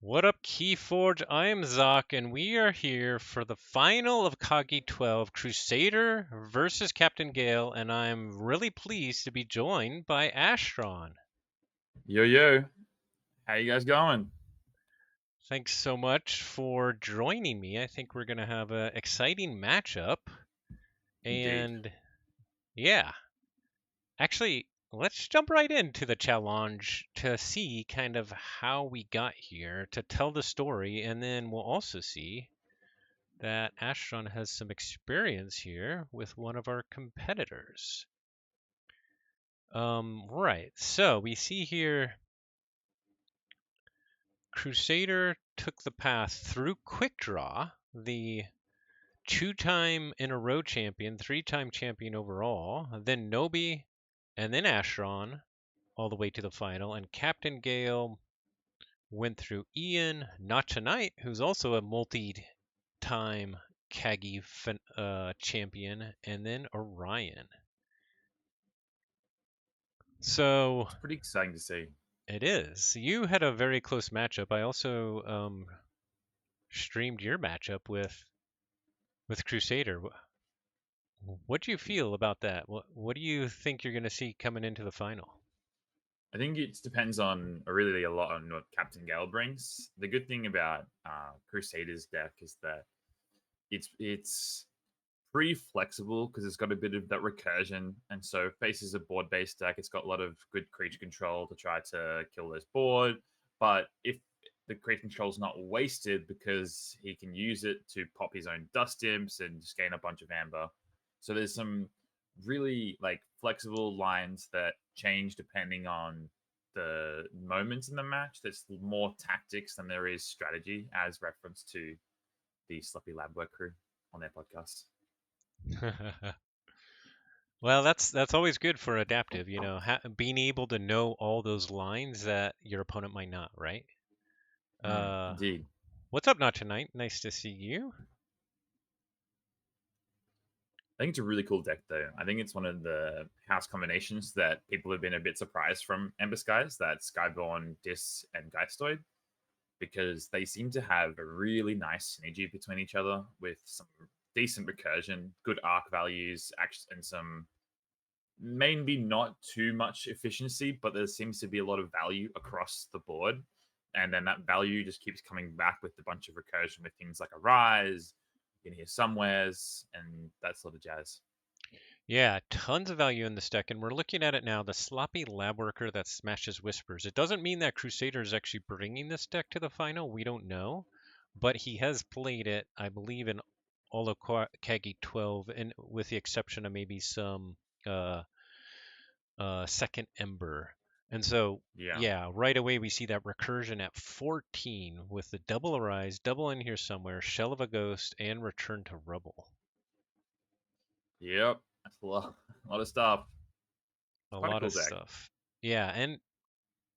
What up, Keyforge? I am Zoc, and we are here for the final of KAGI 12, Crusader versus CaptainGale, and I'm really pleased to be joined by Astron. Yo, yo. How you guys going? Thanks so much for joining me. I think we're going to have an exciting matchup, Indeed. and yeah, actually, let's jump right into the challenge to see kind of how we got here, to tell the story, and then we'll also see that Astron has some experience here with one of our competitors. Right. So we see here Crusader took the path through Quick Draw, the two-time in a row champion, three-time champion overall, then Nobi, and then Astron, all the way to the final. And CaptainGale went through Ian, Not Tonight, who's also a multi-time KAGI champion, and then Orion. So It's pretty exciting to see. it is. You had a very close matchup. I also streamed your matchup with Crusader. What do you feel about that? What do you think you're going to see coming into the final? I think it depends on really a lot on what Captain Gale brings. The good thing about Crusader's deck is that it's pretty flexible because it's got a bit of that recursion, and so faces a board-based deck. It's got a lot of good creature control to try to kill this board. But if the creature control is not wasted because he can use it to pop his own dust imps and just gain a bunch of amber. So there's some really like flexible lines that change depending on the moments in the match. There's more tactics than there is strategy, as reference to the Sloppy Lab Work crew on their podcast. Well, that's always good for adaptive, being able to know all those lines that your opponent might not, right? Uh, Indeed. what's up, Not Tonight? Nice to see you. I think it's a really cool deck, though. I think it's one of the house combinations that people have been a bit surprised from Ember Skies, that Skyborn, Dis, and Geistoid, because they seem to have a really nice synergy between each other with some decent recursion, good arc values, and some maybe not too much efficiency, but there seems to be a lot of value across the board. And then that value just keeps coming back with a bunch of recursion with things like a rise, you can hear somewheres, and that sort of jazz. Yeah, tons of value in this deck, and we're looking at it now. The sloppy lab worker that smashes whispers. It doesn't mean that Crusader is actually bringing this deck to the final. We don't know, but he has played it, I believe, in all of KAGI 12, and with the exception of maybe some uh, second Ember. And so, Yeah. yeah, right away we see that recursion at 14 with the double arise, double in here somewhere, shell of a ghost, and return to rubble. Yep. That's a lot of stuff. It's A quite a lot cool of deck. stuff. Yeah,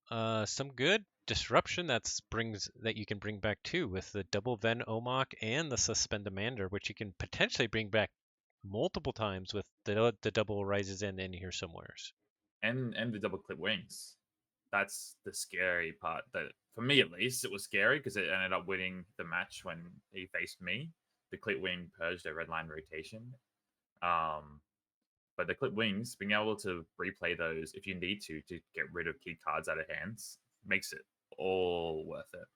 and some good disruption that you can bring back too with the double Ven Omok and the Suspend Demander, which you can potentially bring back multiple times with the double rises in here somewheres. And the double clip wings. That's the scary part. That for me at least, it was scary because it ended up winning the match when he faced me. The clip wing purged a red line rotation. Um, but the clip wings, being able to replay those if you need to get rid of key cards out of hands, makes it all worth it.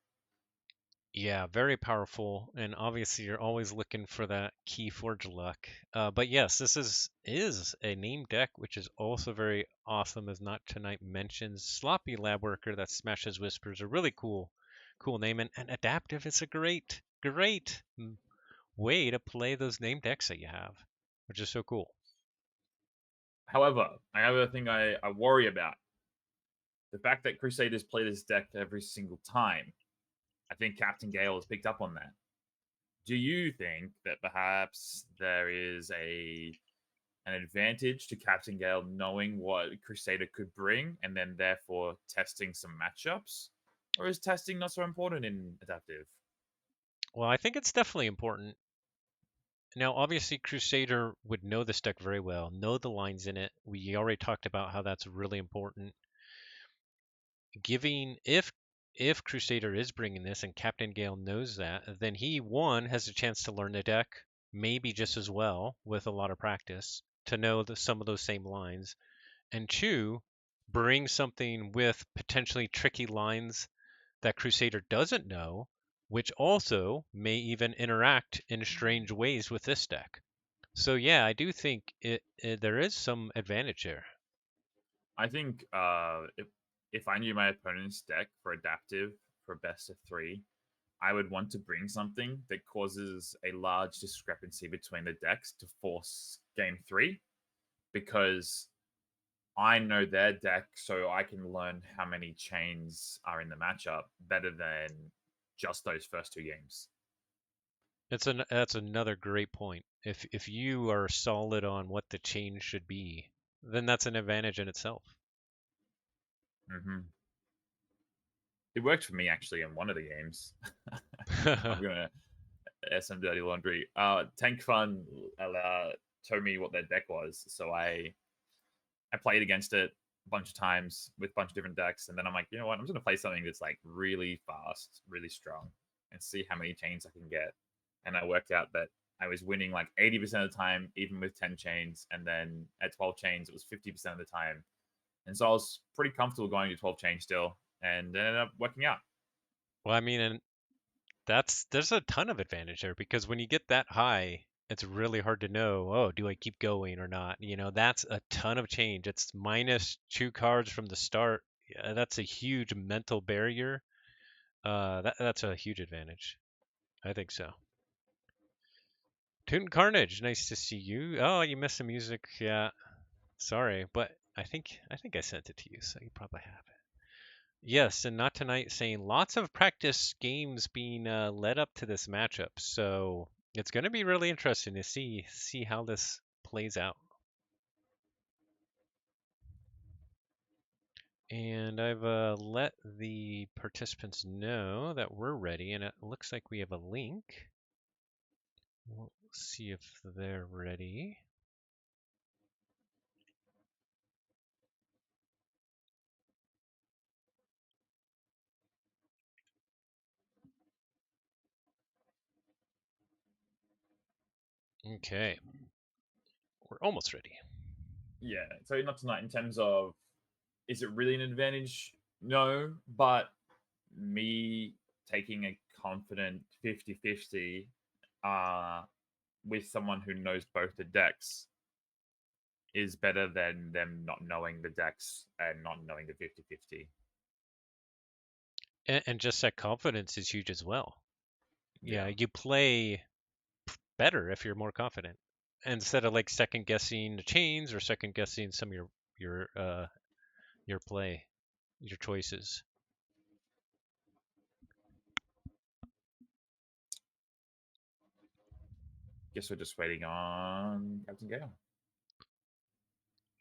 Yeah, very powerful, and obviously you're always looking for that Keyforge luck. But yes, this is a name deck, which is also very awesome, as Not Tonight mentions. Sloppy Lab Worker that smashes whispers, a really cool name, and adaptive is a great way to play those name decks that you have, which is so cool. However, another thing I worry about the fact that Crusaders play this deck every single time. I think Captain Gale has picked up on that. Do you think that perhaps there is a an advantage to Captain Gale knowing what Crusader could bring and then therefore testing some matchups? Or is testing not so important in adaptive? Well, I think it's definitely important. Now, obviously, Crusader would know this deck very well, know the lines in it. We already talked about how that's really important. Giving if if Crusader is bringing this and CaptainGale knows that, then he, one, has a chance to learn the deck, maybe just as well with a lot of practice, to know some of those same lines. And two, bring something with potentially tricky lines that Crusader doesn't know, which also may even interact in strange ways with this deck. So yeah, I do think there is some advantage there. I think if I knew my opponent's deck for adaptive for best of three, I would want to bring something that causes a large discrepancy between the decks to force game three, because I know their deck, so I can learn how many chains are in the matchup better than just those first two games. That's another great point. If you are solid on what the change should be, then that's an advantage in itself. Mm-hmm. It worked for me actually in one of the games. I'm gonna air some dirty laundry. Tank Fun told me what their deck was, so I played against it a bunch of times with a bunch of different decks, and then I'm like, you know what? I'm just gonna play something that's like really fast, really strong, and see how many chains I can get. And I worked out that I was winning like 80% of the time, even with 10 chains, and then at 12 chains, it was 50% of the time. And so I was pretty comfortable going to 12 chains still, and ended up working out. Well, I mean, and there's a ton of advantage there because when you get that high, it's really hard to know, oh, do I keep going or not? That's a ton of change. It's minus 2 cards from the start. Yeah, that's a huge mental barrier. That's a huge advantage. I think so. Toon Carnage, nice to see you. Oh, you missed the music. Yeah, sorry, but I think I sent it to you, so you probably have it. Yes, and not tonight saying lots of practice games being led up to this matchup. So it's going to be really interesting to see how this plays out. And I've let the participants know that we're ready, and it looks like we have a link. We'll see if they're ready. Okay, we're almost ready. Yeah. So not tonight in terms of, is it really an advantage? No, but me taking a confident 50-50 uh, with someone who knows both the decks is better than them not knowing the decks and not knowing the 50-50. And just that confidence is huge as well. Yeah, Yeah. you play better if you're more confident instead of like second guessing the chains or second guessing some of your play, your choices. Guess we're just waiting on Captain Gale.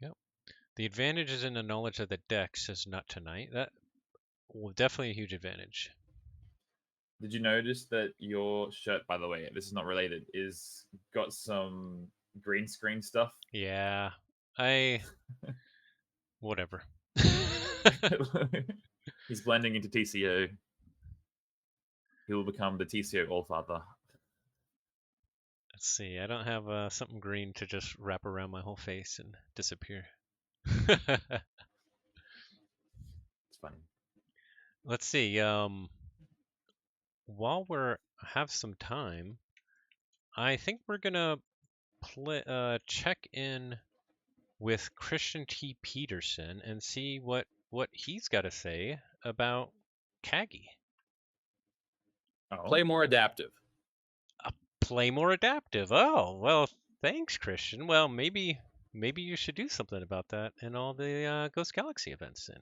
Yep. The advantage is in the knowledge of the deck, says not tonight. That definitely a huge advantage. Did you notice that your shirt, by the way, this is not related, is got some green screen stuff? Yeah, I whatever. He's blending into TCO. He will become the TCO Allfather. Let's see. I don't have something green to just wrap around my whole face and disappear. It's funny. Let's see. While we're have some time, I think we're gonna check in with Christian T. Peterson and see what he's got to say about KAGI. Oh, Play more adaptive. Play more adaptive. Oh, well, thanks, Christian. Well, maybe you should do something about that in all the Ghost Galaxy events then.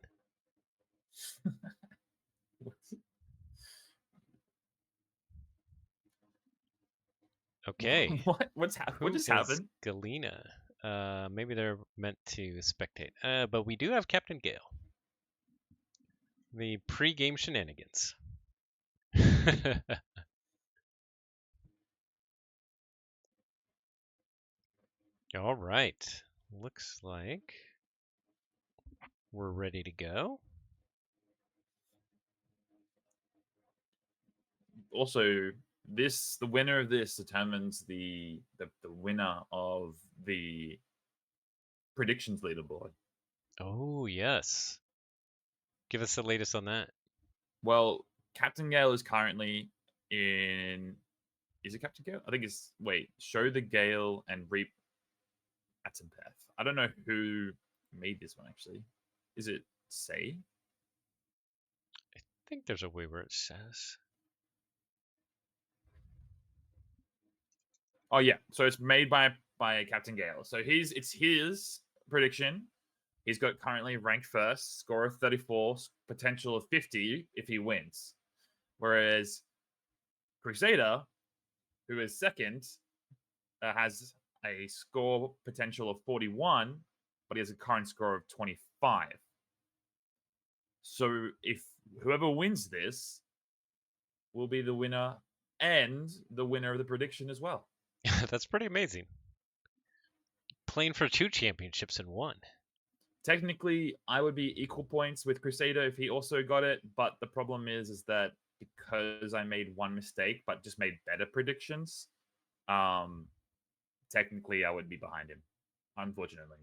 Okay. what? What Who just is happened? Galena? Maybe they're meant to spectate. But we do have CaptainGale. The pre-game shenanigans. All right. Looks like we're ready to go. also the winner of this determines the winner of the predictions leaderboard. Oh, yes. Give us the latest on that. Well, Captain Gale is currently in. Is it Captain Gale? I think it's Show the Gale and Reap Attenpath. I don't know who made this one actually. Is it Say? I think there's a way where it says. Oh yeah, so it's made by Captain Gale. So it's his prediction. He's got currently ranked first, score of 34, potential of 50 if he wins. Whereas Crusader, who is second, has a score potential of 41, but he has a current score of 25. So if whoever wins this will be the winner and the winner of the prediction as well. That's pretty amazing. Playing for 2 championships in one. Technically, I would be equal points with Crusader if he also got it, but the problem is that because I made one mistake but just made better predictions, technically I would be behind him, unfortunately.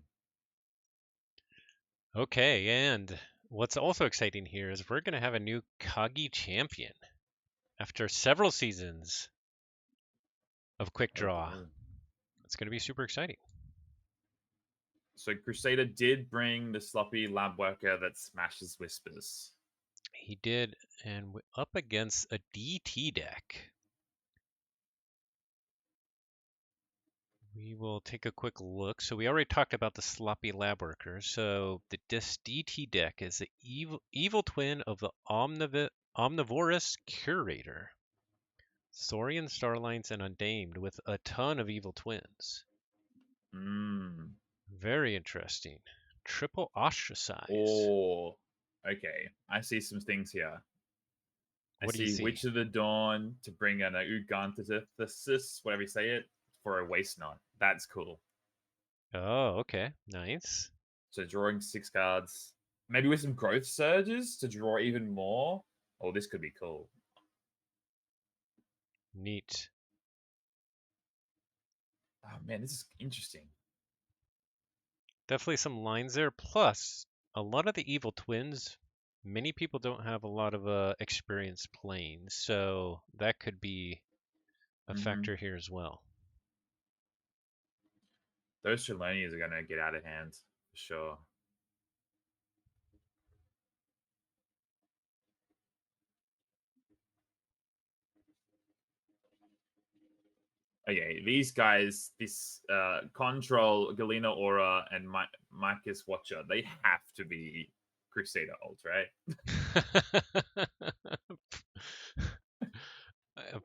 Okay, and what's also exciting here is we're going to have a new KAGI champion after several seasons of quick Oh draw. boy. It's going to be super exciting. So Crusader did bring the sloppy lab worker that smashes whispers. He did, and up against a DT deck. We will take a quick look. So we already talked about the sloppy lab worker. So the DT deck is the evil twin of the omnivorous curator. Saurian, Starlines, and Undamed with a ton of evil twins. Mm. Very interesting. Triple ostracize. Oh, okay. I see some things here. I What do you see see? Witch of the Dawn to bring an Uganthesis, whatever you say it, for a waste knot. That's cool. Oh, okay. Nice. So drawing 6 cards, maybe with some growth surges to draw even more. Oh, this could be cool. Neat. Oh man, this is interesting. Definitely some lines there. Plus, a lot of the evil twins, many people don't have a lot of experience playing, so that could be a Mm-hmm. factor here as well. Those Chelonians are gonna get out of hand for sure. Okay, these guys, this Control, Galena Aura, and Marcus Watcher, they have to be Crusader ult, right?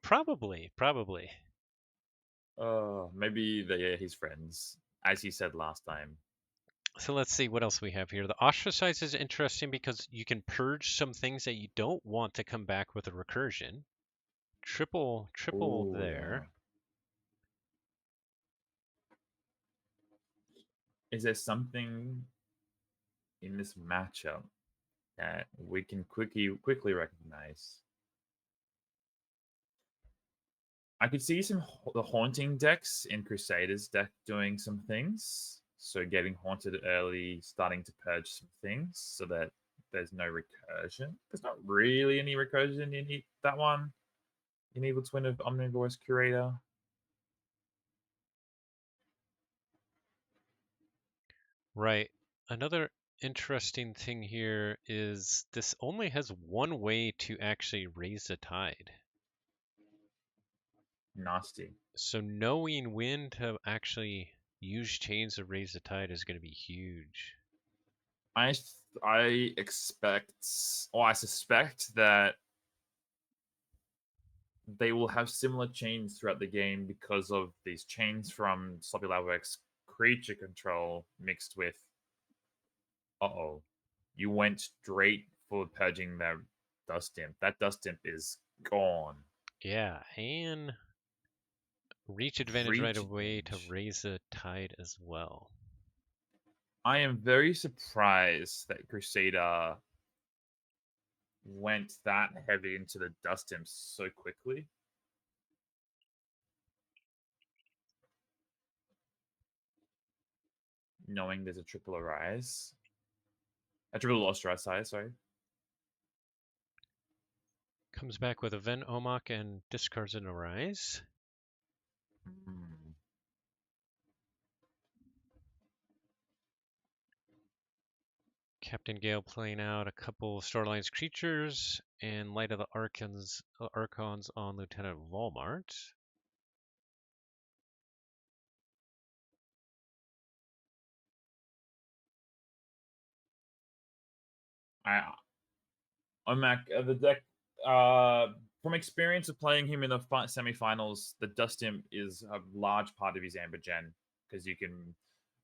Probably. Oh, maybe they're his friends, as he said last time. So let's see what else we have here. The ostracize is interesting because you can purge some things that you don't want to come back with a recursion. Triple Oh yeah. there. Is there something in this matchup that we can quickly recognize? I could see the haunting decks in Crusaders deck doing some things. So getting haunted early, starting to purge some things so that there's no recursion. There's not really any recursion in that one. In Evil Twin of Omnivore's Curator. Right. Another interesting thing here is this only has one way to actually raise the tide. Nasty. So knowing when to actually use chains to raise the tide is going to be huge. I expect, or I suspect that they will have similar chains throughout the game because of these chains from Sloppy Labworks creature control mixed with. You went straight for purging that dust imp. That dust imp is gone. Yeah, and reach advantage right Reach away to advantage. raise the tide as well. I am very surprised that Crusader went that heavy into the dust imps so quickly. Knowing there's a triple arise. A triple lost rise, sorry. Comes back with a Ven Omok and discards an Arise. Mm. CaptainGale playing out a couple Starline's creatures and Light of the Archons on Lieutenant Walmart. The deck, from experience of playing him in the semifinals, the Dust Imp is a large part of his Amber Gen because you can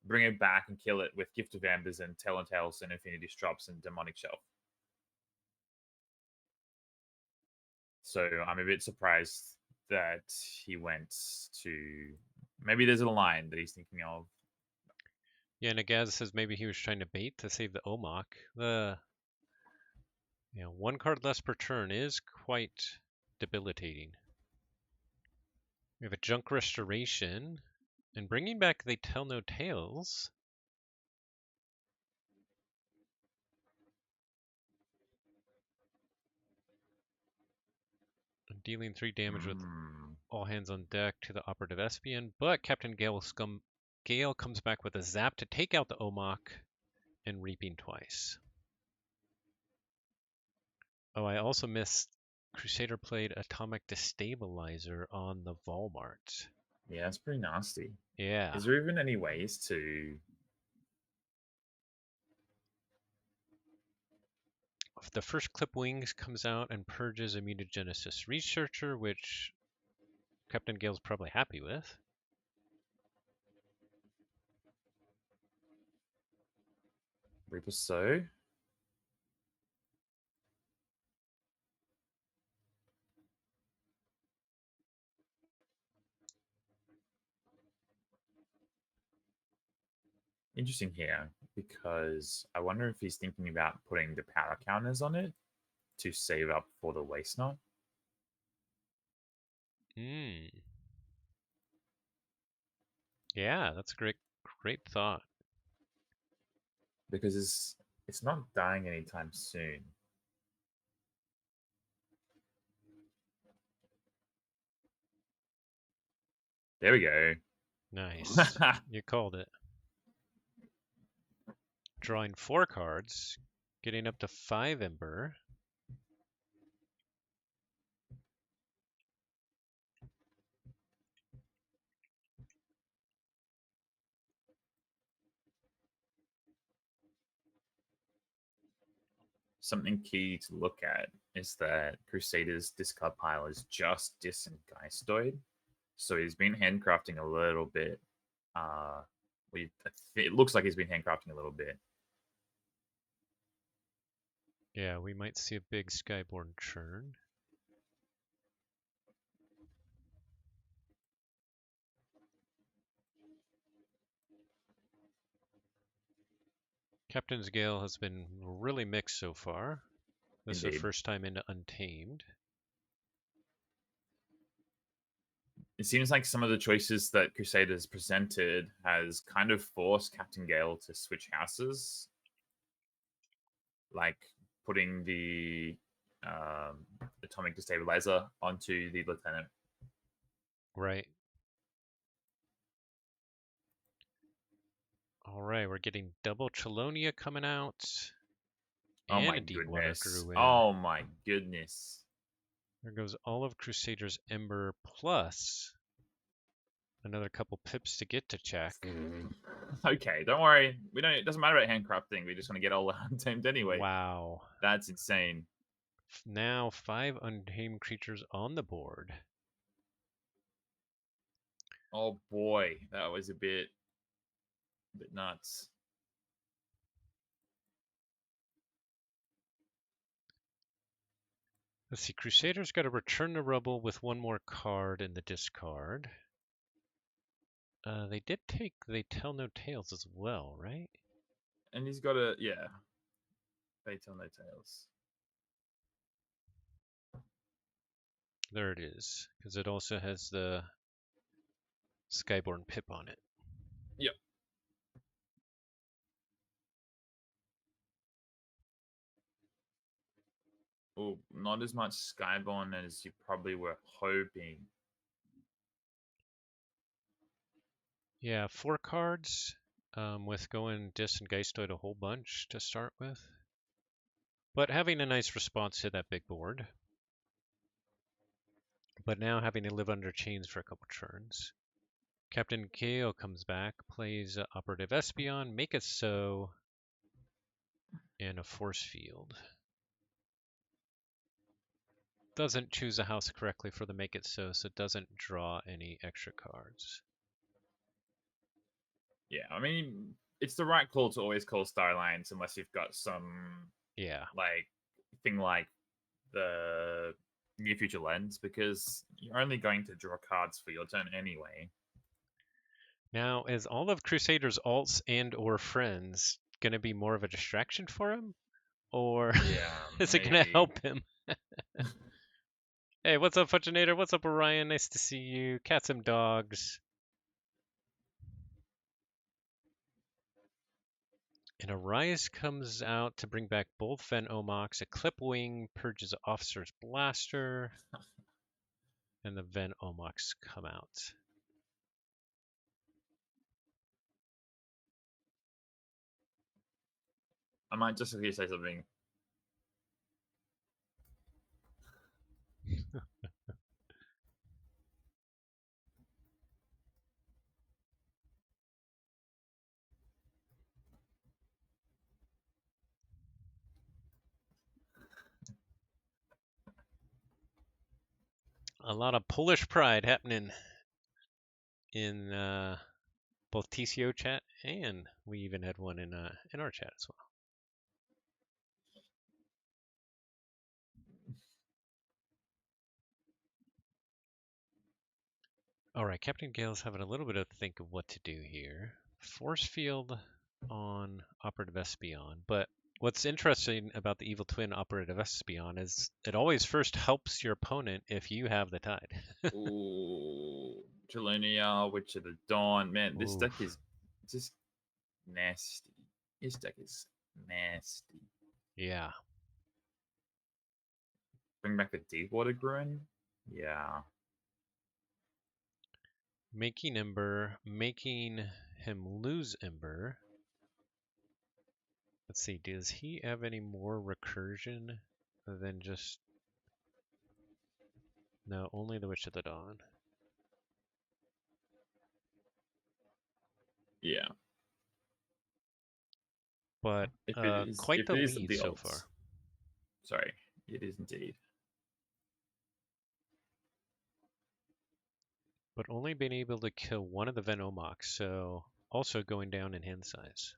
bring it back and kill it with Gift of Ambers and Tales and Infinity Drops and Demonic Shelf. So I'm a bit surprised that he went to. Maybe there's a line that he's thinking of. Yeah, Nagaz says maybe he was trying to bait to save the Omok. The one card less per turn is quite debilitating. We have a Junk Restoration, and bringing back They Tell No Tales. Dealing 3 damage with all hands on deck to the Operative Espion, but CaptainGale comes back with a Zap to take out the Omok and Reaping twice. Oh, I also missed Crusader played Atomic Destabilizer on the Walmart. Yeah, that's pretty nasty. Yeah. Is there even any ways to? The first Clip Wings comes out and purges a Mutagenesis Researcher, which CaptainGale's probably happy with. Reaper So? Interesting here because I wonder if he's thinking about putting the power counters on it to save up for the Waste Knot. Yeah, that's a great thought. Because it's not dying anytime soon. There we go. Nice. You called it. Drawing 4 cards, getting up to 5 Ember. Something key to look at is that Crusader's discard pile is just Dis and Geistoid. So he's been handcrafting a little bit. It looks like he's been handcrafting a little bit. Yeah, we might see a big Skyborn churn. CaptainGale has been really mixed so far. This is the first time into Untamed. It seems like some of the choices that Crusaders presented has kind of forced CaptainGale to switch houses, like putting the Atomic Destabilizer onto the Lieutenant. Right. All right, we're getting double Chelonia coming out. Oh my a Deepwater goodness. Gruin. Oh my goodness. There goes all of Crusader's Ember plus another couple pips to get to check. Okay, don't worry. It doesn't matter about handcrafting. We're just gonna get all untamed anyway. Wow. That's insane. Now 5 untamed creatures on the board. Oh boy, that was a bit nuts. Let's see, Crusader's got to return the rubble with 1 more card in the discard. They did take They Tell No Tales as well, right? And he's got a, yeah. They Tell No Tales. There it is, because it also has the Skyborn Pip on it. Yep. Oh, not as much Skyborn as you probably were hoping. Yeah, 4 cards with going Dis and Geistoid a whole bunch to start with. But having a nice response to that big board. But now having to live under chains for a couple turns. CaptainGale comes back, plays Operative Espeon, Make It So, and a Force Field. Doesn't choose a house correctly for the Make It So it doesn't draw any extra cards. Yeah, I mean, it's the right call to always call Starlines unless you've got some like thing like the Near Future Lens, because you're only going to draw cards for your turn anyway. Now, is all of Crusader's alts and or friends going to be more of a distraction for him? Or Yeah, is it going to help him? Hey, what's up, Fudgenator? What's up, Orion? Nice to see you. Cats and dogs. And Arias comes out to bring back both Ven Omox. A Clipwing purges Officer's Blaster. And the Ven Omox come out. I might just say something. A lot of Polish pride happening in both TCO chat, and we even had one in our chat as well. All right, CaptainGale's having a little bit of think of what to do here. Force Field on Operative Espeon, but what's interesting about the Evil Twin Operative Espeon is it always first helps your opponent if you have the tide. Ooh, Chelonia, Witch of the Dawn. Man, this deck Oof. is just nasty. This deck is nasty. Yeah. Bring back the Deepwater Gruin? Yeah. Making Ember, making him lose Ember. Let's see, does he have any more recursion than just... No, only the Witch of the Dawn. Yeah. But quite if the it is lead the so odds. far. Sorry, it is indeed. But only been able to kill one of the Ven Omox, so also going down in hand size.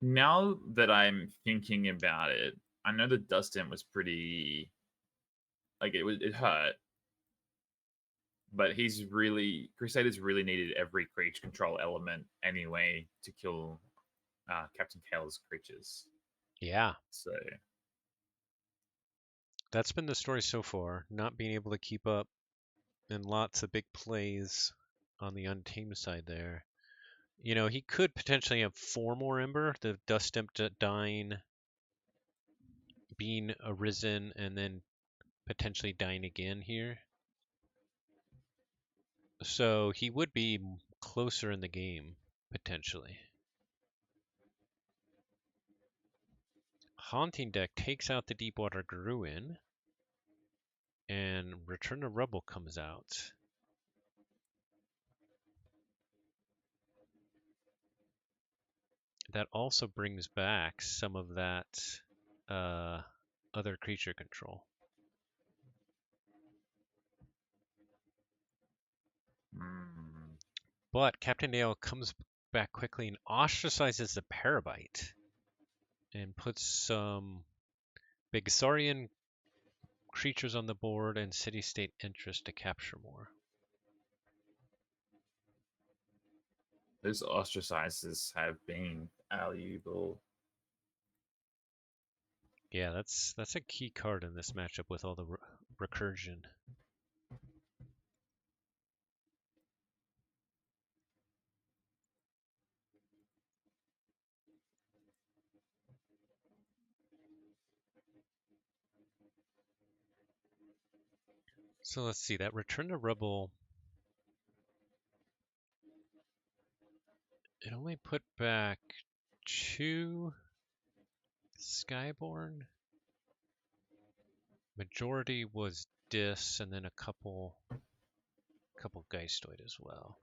Now that I'm thinking about it, I know the Dust Imp was pretty like it hurt. But Crusaders really needed every creature control element anyway to kill Captain Kale's creatures. Yeah. So That's been the story so far, not being able to keep up, and lots of big plays on the Untamed side there. You know, he could potentially have 4 more Ember, the Dust Imp dying, being arisen, and then potentially dying again here. So he would be closer in the game, potentially. Haunting deck takes out the Deepwater Gruin, and Return to Rebel comes out. That also brings back some of that other creature control. But CaptainGale comes back quickly and ostracizes the Parabite and puts some big Saurian creatures on the board and city-state interest to capture more. those ostracizes have been valuable. Yeah, that's a key card in this matchup with all the recursion. So let's see, that Return to Rebel, it only put back 2 Skyborn. Majority was Dis, and then a couple Geistoid as well.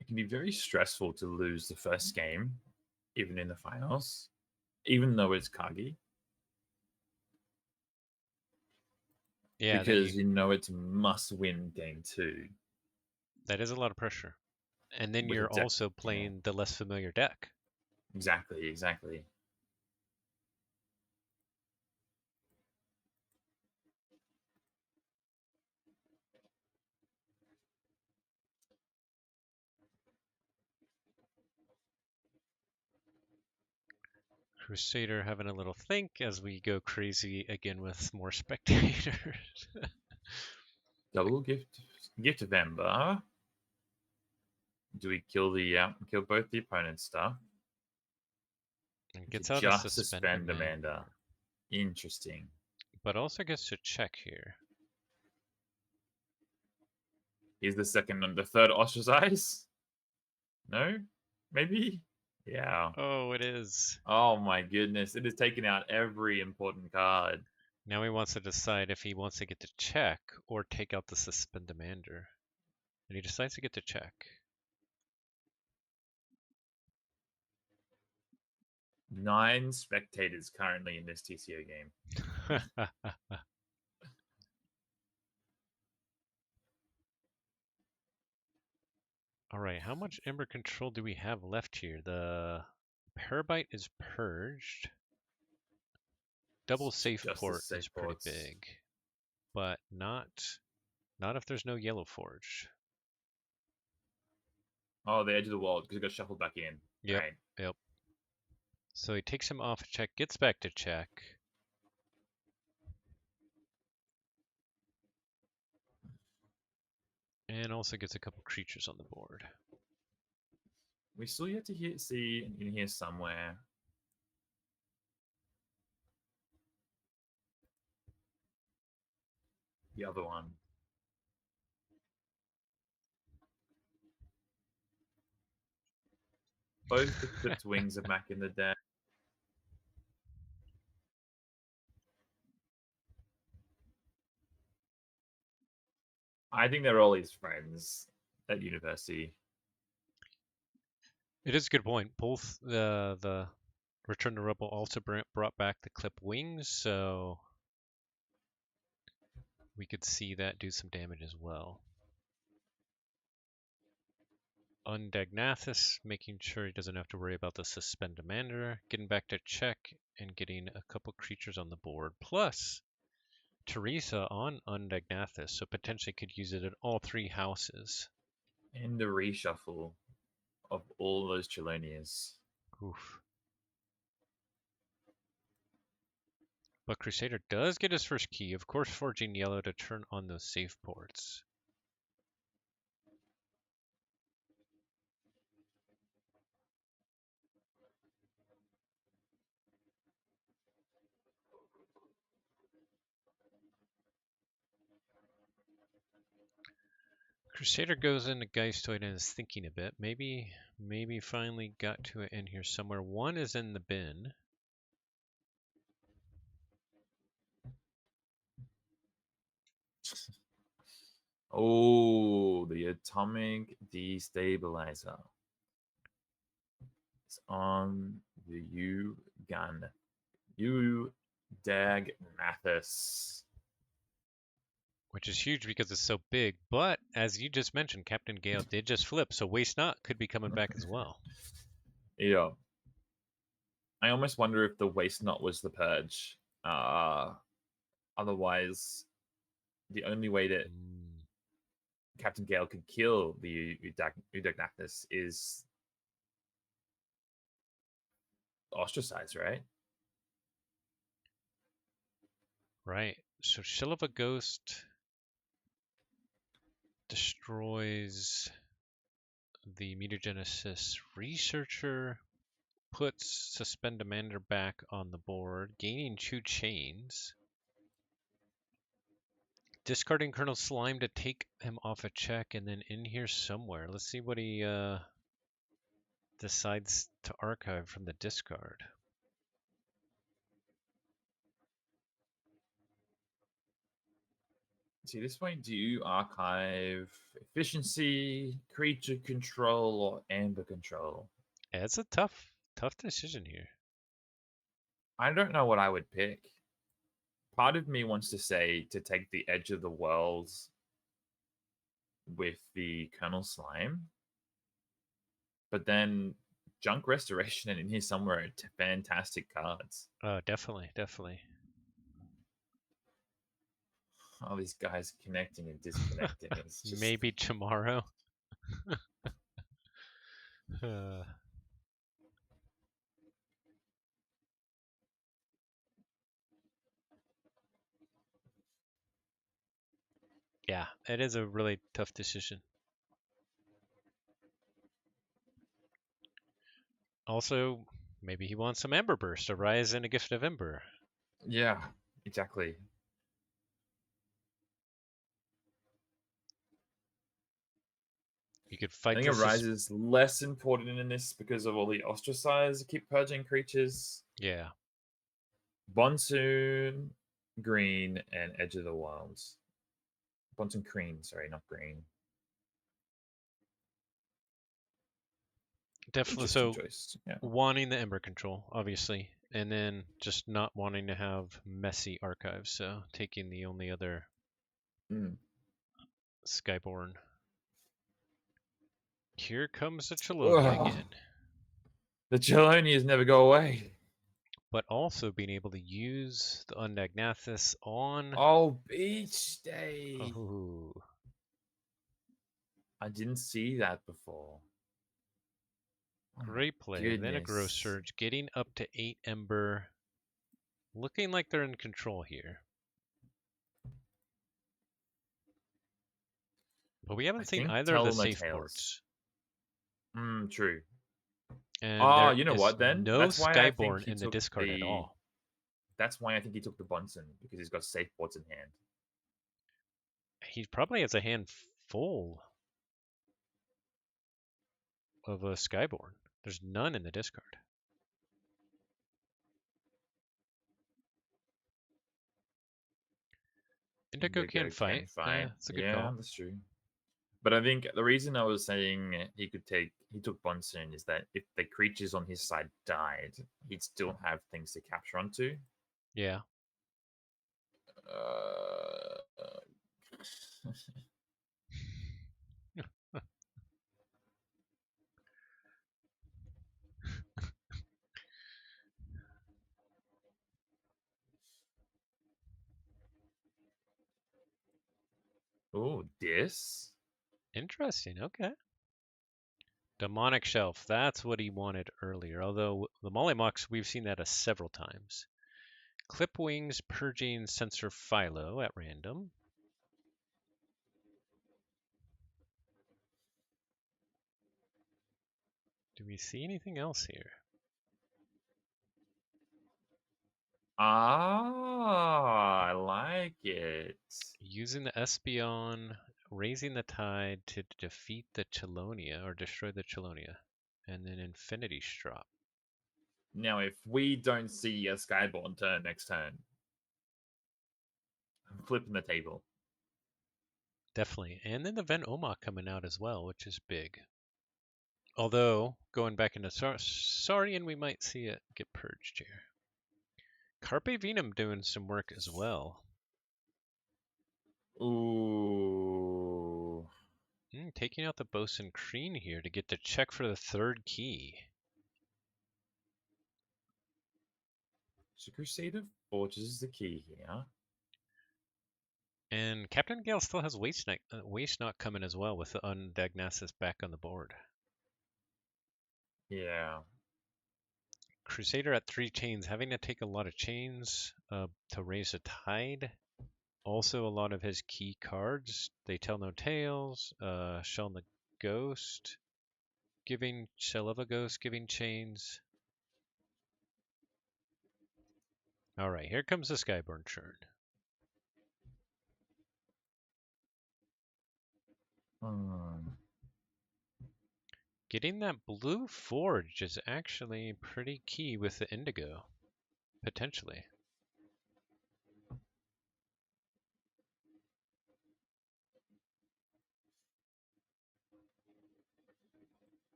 It can be very stressful to lose the first game, even in the finals, even though it's KAGI. Yeah, because you know it's must-win game 2. that is a lot of pressure. And then With a you're deck, also playing the less familiar deck. Exactly. Crusader having a little think as we go crazy again with more spectators. Double gift of Ember. Do we kill both the opponent's stuff? And gets to out a just suspend Amanda. Interesting. But also gets to check here. Is the third ostracize? No? Maybe? Yeah. Oh, it is. Oh my goodness. It has taken out every important card. Now he wants to decide if he wants to get to check or take out the suspend demander. And he decides to get to check. 9 spectators currently in this TCO game. All right, how much Ember control do we have left here? The Parabyte is purged. Double safe port is pretty big, but not if there's no yellow forge. Oh, the edge of the world because it got shuffled back in. Yep, Right. yep. So he takes him off check, gets back to check. And also gets a couple creatures on the board. We still yet to see in here somewhere. The other one. Both the clipped wings are back in the deck. I think they're all his friends at university. It is a good point. Both the Return to Rebel also brought back the clip wings, so we could see that do some damage as well. Undagnathus, making sure he doesn't have to worry about the suspend demander, getting back to check and getting a couple creatures on the board. Plus, Teresa on Undagnathus, so potentially could use it in all 3 houses. And the reshuffle of all those Chelonias. Oof. But Crusader does get his first key, of course forging yellow to turn on those safe ports. Crusader goes into Geistoid and is thinking a bit. Maybe finally got to it in here somewhere. 1 is in the bin. Oh, the atomic destabilizer. It's on the U-Gun. Undagnathus. Which is huge because it's so big. But as you just mentioned, CaptainGale did just flip, so Waste Not could be coming back as well. Yeah. I almost wonder if the Waste Not was the purge. Otherwise, the only way that CaptainGale could kill the Undagnathus is ostracize, right? Right. So Shell of a Ghost destroys the mutagenesis researcher, puts Suspend Demander back on the board, gaining 2 chains. Discarding Colonel Slime to take him off a check, and then in here somewhere. Let's see what he decides to archive from the discard. See, this point, do you archive efficiency, creature control, or amber control? Yeah, it's a tough decision here. I don't know what I would pick. Part of me wants to say to take the edge of the worlds with the Colonel Slime, but then Junk Restoration and in here somewhere are fantastic cards. Oh, definitely, definitely. All these guys connecting and disconnecting. It's just Maybe tomorrow. uh, yeah, it is a really tough decision. Also, maybe he wants some Ember Burst, a Rise and a Gift of Ember. yeah, exactly. You could I fight think a this. rise is less important in this because of all the ostracize keep purging creatures. Yeah. Bonsoon, green, and Edge of the Wilds. Bonsoon green, sorry, not green. Definitely. Interesting So choice. Yeah. wanting the Ember control, obviously, and then just not wanting to have messy archives. So taking the only other Skyborn. Here comes the Chelonia again. The Chelonias never go away. But also being able to use the Undagnathus on. Oh, Beach Day. Oh. I didn't see that before. Great play. Goodness. Then a Growth Surge, getting up to 8 Ember. Looking like they're in control here. But we haven't seen either of the safe ports. True. And there you know is what then? no That's why I think Skyborn he in the took discard at all. That's why I think he took the Bunsen, because he's got safe ports in hand. He probably has a hand full of a Skyborn. There's none in the discard. Indigo can fight. Yeah, it's a good call. That's true. But I think the reason I was saying he took Bunsen is that if the creatures on his side died, he'd still have things to capture onto. Yeah. Oh, this? Interesting. Okay. Demonic Shelf. That's what he wanted earlier. Although the Mollymox, we've seen that several times. Clip Wings, Purging Sensor Philo at random. Do we see anything else here? I like it. Using the Espeon, raising the tide to defeat the Chelonia or destroy the Chelonia. And then Infinity Strop. Now, if we don't see a Skyborn turn next turn, I'm flipping the table. Definitely. And then the Ven Omok coming out as well, which is big. Although, going back into Saurian, we might see it get purged here. Carpe Venum doing some work as well. Ooh. Taking out the Bosun Kreen here to get to check for the 3rd key. So Crusader Fortress is the key here. And CaptainGale still has Waste Knot coming as well with the Undagnathus back on the board. Yeah. Crusader at 3 chains, having to take a lot of chains to raise a tide. Also, a lot of his key cards. They tell no tales. Shell the Ghost, Shell of a Ghost, giving chains. All right, here comes the Skyborn churn. Getting that blue forge is actually pretty key with the indigo, potentially.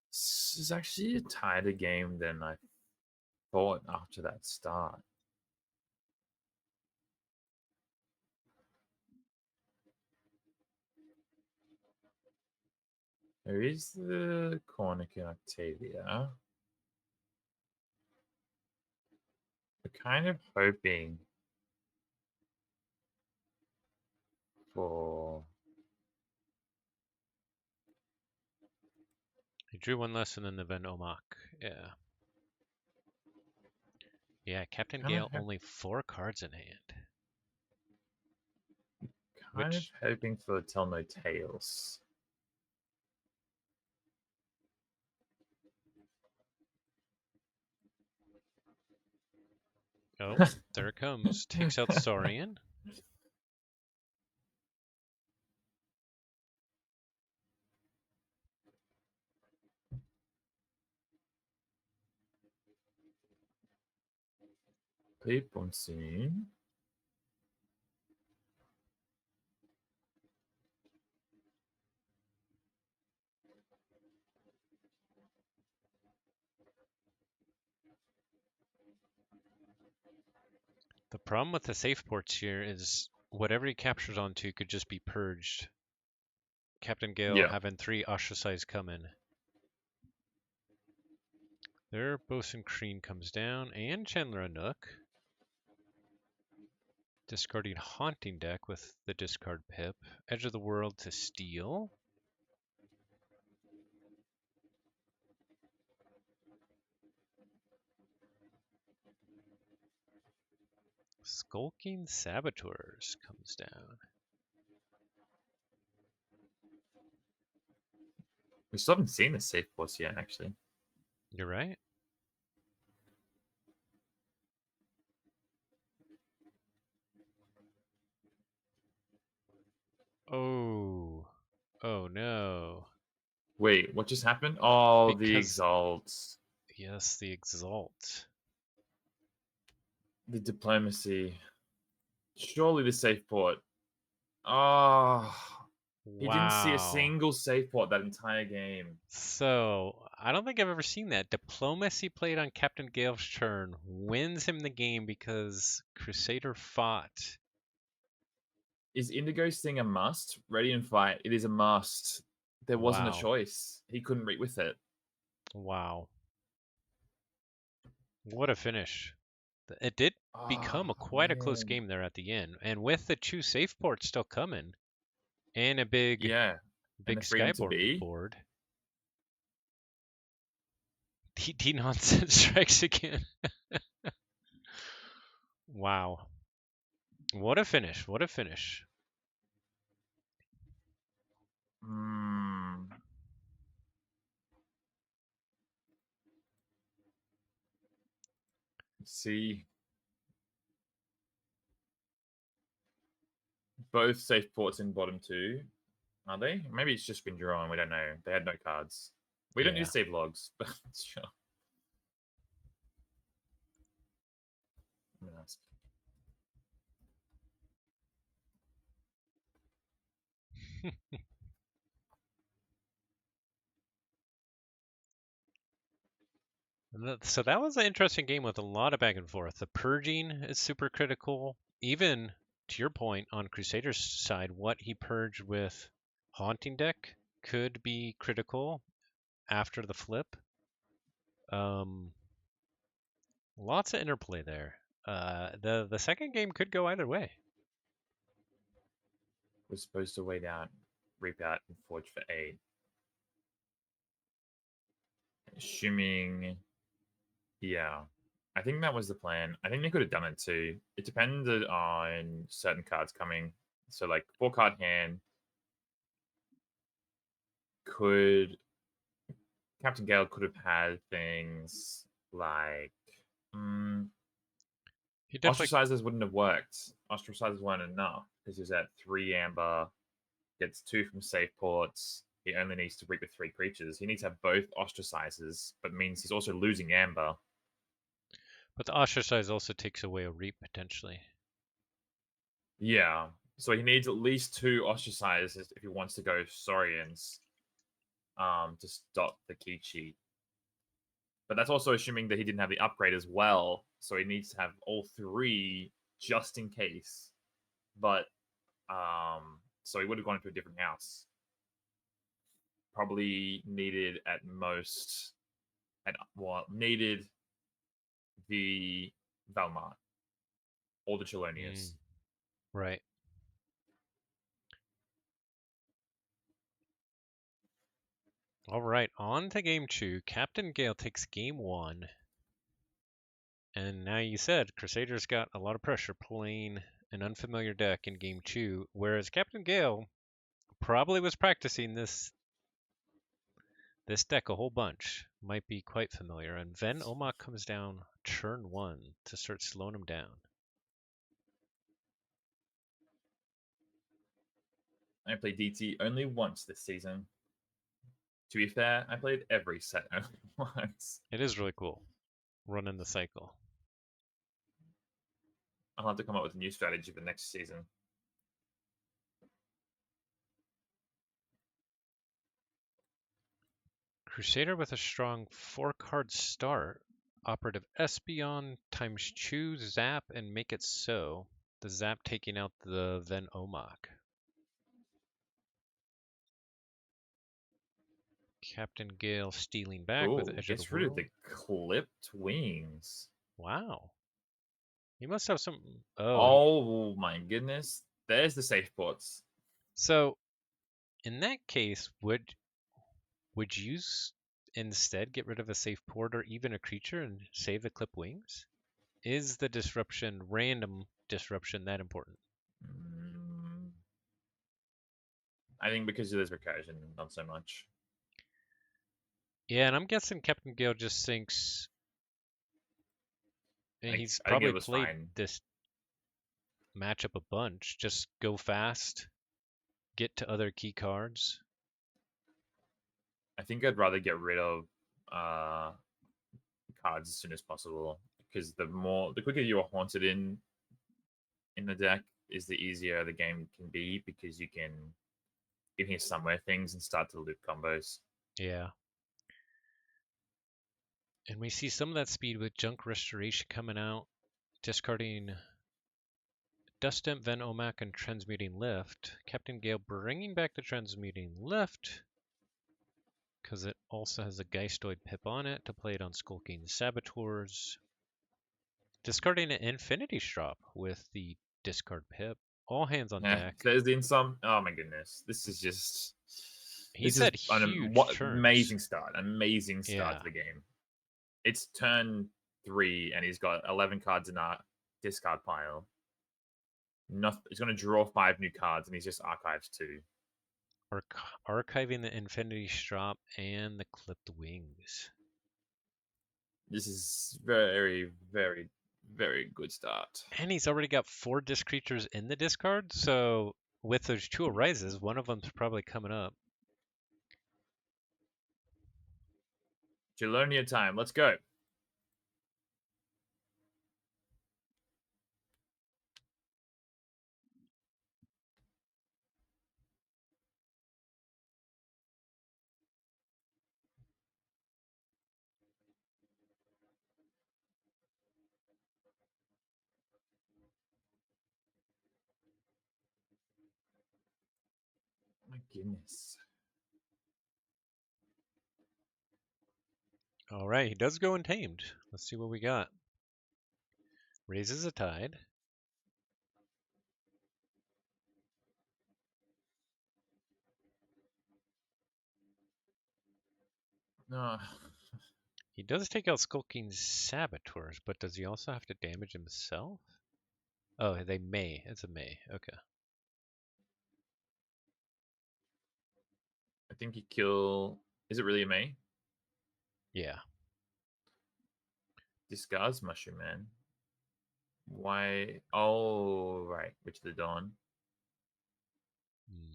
This is actually a tighter game than I thought after that start. There is the Cornic and Octavia. We're kind of hoping for... He drew 1 lesson in the Van Omak. Yeah. Yeah, CaptainGale only 4 cards in hand. Kind of hoping for Tell No Tales. Oh, there it comes. Takes out Saurian. Keep on seeing. The problem with the safe ports here is whatever he captures onto could just be purged. CaptainGale having 3 ostracized coming. There, Bosun Kreen comes down, and Chandler Nook. Discarding Haunting Deck with the discard pip. Edge of the World to steal. Skulking Saboteurs comes down. We still haven't seen the safe boss yet, actually. You're right. Oh. Oh no. Wait, what just happened? Oh, the Because Exalt. yes, the Exalt. The Diplomacy. Surely the safe port. Oh, he didn't see a Wow. single safe port that entire game. So, I don't think I've ever seen that. Diplomacy played on CaptainGale's turn wins him the game because Crusader fought. Is Indigo's thing a must? Ready and fight. It is a must. There wasn't a Wow. choice. He couldn't read with it. Wow. What a finish. It did become Oh, quite a close man. game there at the end. And with the 2 safe ports still coming and a big Yeah. And the freedom to Skyboard be. board. DT nonsense strikes again. Wow. What a finish. What a finish. Mm. See. Both safe ports in bottom 2. Are they? Maybe it's just been drawn. We don't know. They had no cards. We don't need Yeah. to save logs, but sure. I'm gonna ask. So that was an interesting game with a lot of back and forth. The purging is super critical. Even to your point on Crusader's side, what he purged with Haunting Deck could be critical after the flip. Lots of interplay there. The second game could go either way. We're supposed to wait out, reap out, and forge for 8. assuming, yeah, I think that was the plan. I think they could have done it too. It depended on certain cards coming. So like 4 card hand, could Captain Gale could have had things like He definitely. ostracizers wouldn't have worked. Ostracizers weren't enough because he's at 3 amber, gets 2 from safe ports. He only needs to reap with 3 creatures. He needs to have both ostracizers, but means he's also losing amber. But the ostracize also takes away a reap potentially. Yeah. So he needs at least 2 ostracizers if he wants to go Saurians to stop the key cheat. But that's also assuming that he didn't have the upgrade as well. So he needs to have all 3 just in case. But so he would have gone into a different house. Probably needed at most needed the Valmont or the Chelonius. Right. All right, on to game 2. CaptainGale takes game 1. And now you said Crusader's got a lot of pressure playing an unfamiliar deck in game 2, whereas CaptainGale probably was practicing this deck a whole bunch. Might be quite familiar. And Ven Omok comes down turn 1 to start slowing him down. I played DT only once this season. To be fair, I played every set only once. It is really cool running the cycle. I'll have to come up with a new strategy for next season. Crusader with a strong 4-card start. Operative Espeon times choose Zap and make it so. The Zap taking out the Ven Omok. CaptainGale stealing back with Oh, Edge of the gets rid of World. the clipped wings. Wow. He must have some. Oh my goodness. There's the safe ports. So in that case, would you instead get rid of a safe port or even a creature and save the clip wings? Is the disruption, random disruption, that important? Mm, I think because of this recursion, not so much. Yeah, and I'm guessing CaptainGale just thinks he's I think it probably was played fine. this matchup a bunch. Just go fast, get to other key cards. I think I'd rather get rid of uh, cards as soon as possible because the quicker you are haunted in the deck is the easier the game can be because you can hear somewhere things and start to loop combos. Yeah. And we see some of that speed with Junk Restoration coming out, discarding Dust Imp, Ven Omok, and Transmuting Lift. CaptainGale bringing back the Transmuting Lift because it also has a Geistoid Pip on it to play it on Skulking Saboteurs. Discarding an Infinity Strop with the discard Pip. All hands on Yeah, deck. there's the insum. Oh my goodness, this is just He's had huge turns. amazing start, amazing start Yeah. to the game. It's turn 3 and he's got 11 cards in our discard pile. Nothing. He's going to draw 5 new cards and he's just archives 2. Archiving the Infinity Strop and the Clipped Wings. This is very, very, very good start. And he's already got 4 disc creatures in the discard, so with those 2 arises, one of them's probably coming up. Chelonia time. Let's go. My goodness. All right, he does go untamed. Let's see what we got. Raises a tide. No. He does take out Skulking Saboteurs, but does he also have to damage himself? Oh, they may. It's a may. Okay. I think you kill. Is it really a me? Yeah. Disguise Mushroom Man. Why? Oh, right. Witch of the Dawn. Hmm.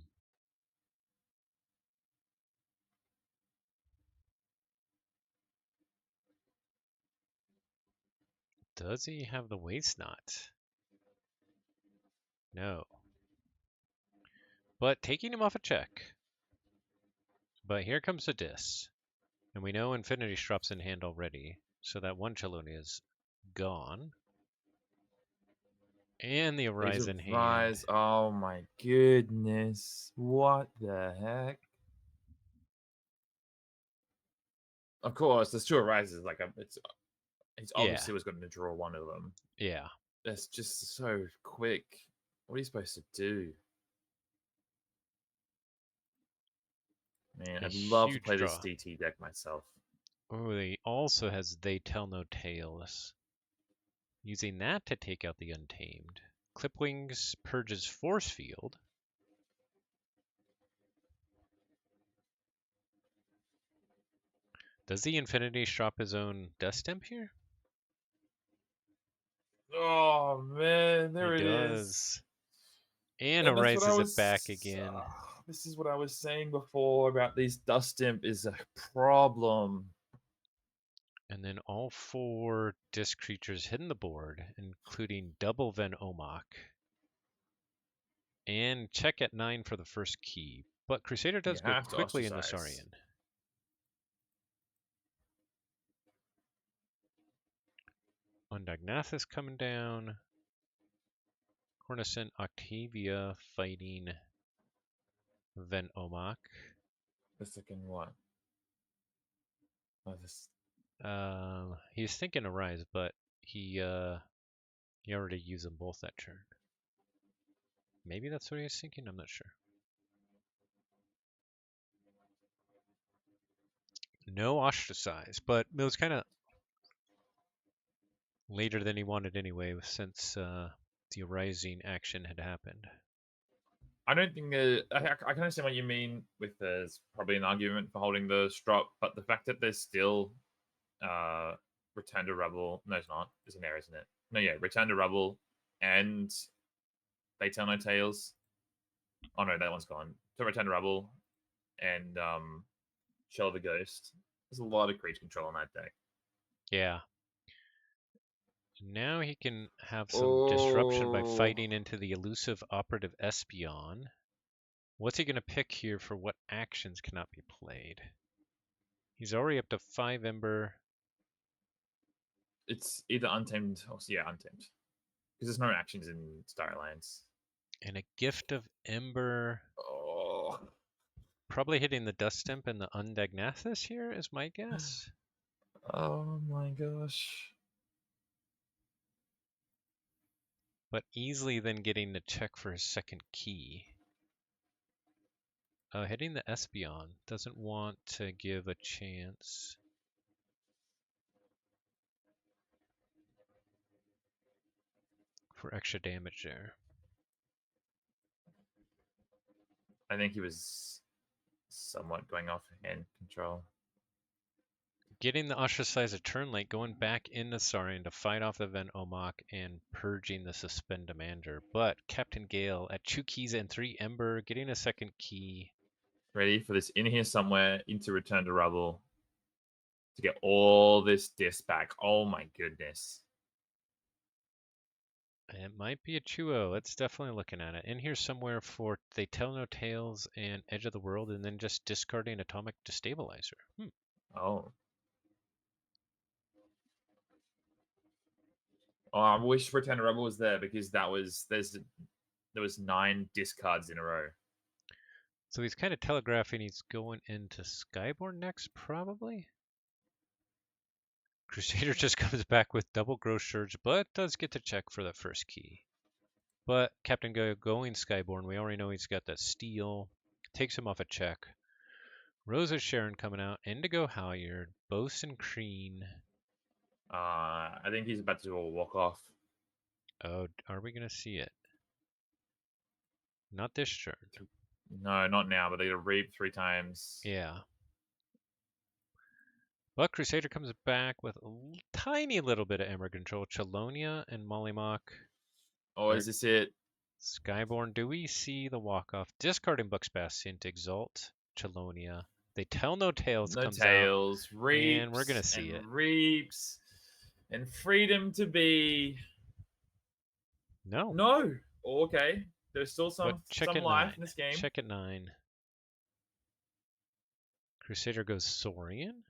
Does he have the Waste Knot? No. But taking him off a check. But here comes the Dis. And we know Infinity Strop's in hand already, so that one Cheloni is gone. And the These Arise are in hand. Rise. Oh my goodness. What the heck? Of course, there's two Arises. Like, it's Yeah, obviously was going to draw one of them. yeah. That's just so quick. What are you supposed to do? Man, A I'd love to huge play this draw. DT deck myself. Oh, he also has They Tell No Tales. Using that to take out the Untamed. Clipwings purges Force Field. Does the Infinity Strop his own Dust Imp here? Oh man, He there it is. does. And And that's what I arises it back was. again. This is what I was saying before about these Dust Imp is a problem. And then all 4 disc creatures hitting the board, including double Ven Omok. And check at 9 for the first key. But Crusader You does go have to quickly in the ostracize. Saurian. Undagnathus coming down. Cornicent Octavia fighting Ven Omok. The second one. Oh, this. He's thinking Arise, but he already used them both that turn. Maybe that's what he was thinking. I'm not sure. No Ostracize, but it was kind of later than he wanted anyway, since the Rising action had happened. I don't think I can understand what you mean with there's probably an argument for holding the strop, but the fact that there's still uh Return to Rubble. No, it's not. It's an error, isn't it? No, yeah, Return to Rubble and They Tell No Tales. Oh no, that one's gone. So Return to Rubble and Shell the Ghost. There's a lot of creature control on that deck. Yeah. Now he can have some disruption by Oh, fighting into the elusive Operative Espeon. What's he going to pick here for what actions cannot be played? He's already up to 5 Ember. it's either Untamed or yeah, Untamed. Because there's no actions in Star Alliance. And a Gift of Ember. Oh, Probably hitting the Dust Imp and the Undagnathus here is my guess. oh my gosh. But easily then getting the check for his second key. Hitting the Espeon. Doesn't want to give a chance. For extra damage there. I think he was somewhat going off hand control. Getting the Ostracize a turn late, going back into Saurian to fight off the Ven Omok and purging the Suspend Demander. But CaptainGale at 2 keys and 3 Ember, getting a second key. Ready for this in here somewhere into Return to Rubble to get all this disc back. Oh my goodness. It might be a 2-0. It's definitely looking at it. In here somewhere for They Tell No Tales and Edge of the World, and then just discarding Atomic Destabilizer. Oh. Oh, I wish Return to Rubble was there because there was 9 discards in a row. So he's kind of telegraphing he's going into Skyborn next, probably. Crusader just comes back with double Growth Surge, but does get to check for the first key. But CaptainGale going Skyborn, we already know he's got that steal. Takes him off a check. Rosa Sharon coming out. Indigo Halyard. Bosun Crean. I think he's about to do a walk off. Oh, are we gonna see it? Not this turn. No, not now, but they got reap 3 times. Yeah. But Crusader comes back with a tiny little bit of Aember control. Chelonia and Mollymock. Oh, is this it? Skyborn. Do we see the walk-off? Discarding Buck's Bastion to Exalt. Chelonia. They Tell No Tales No comes tails, out. reaps, And we're gonna see it. Reaps, and freedom to be. No. No. Oh, okay. There's still some at life 9. in this game. Check at 9. Crusader goes Saurian.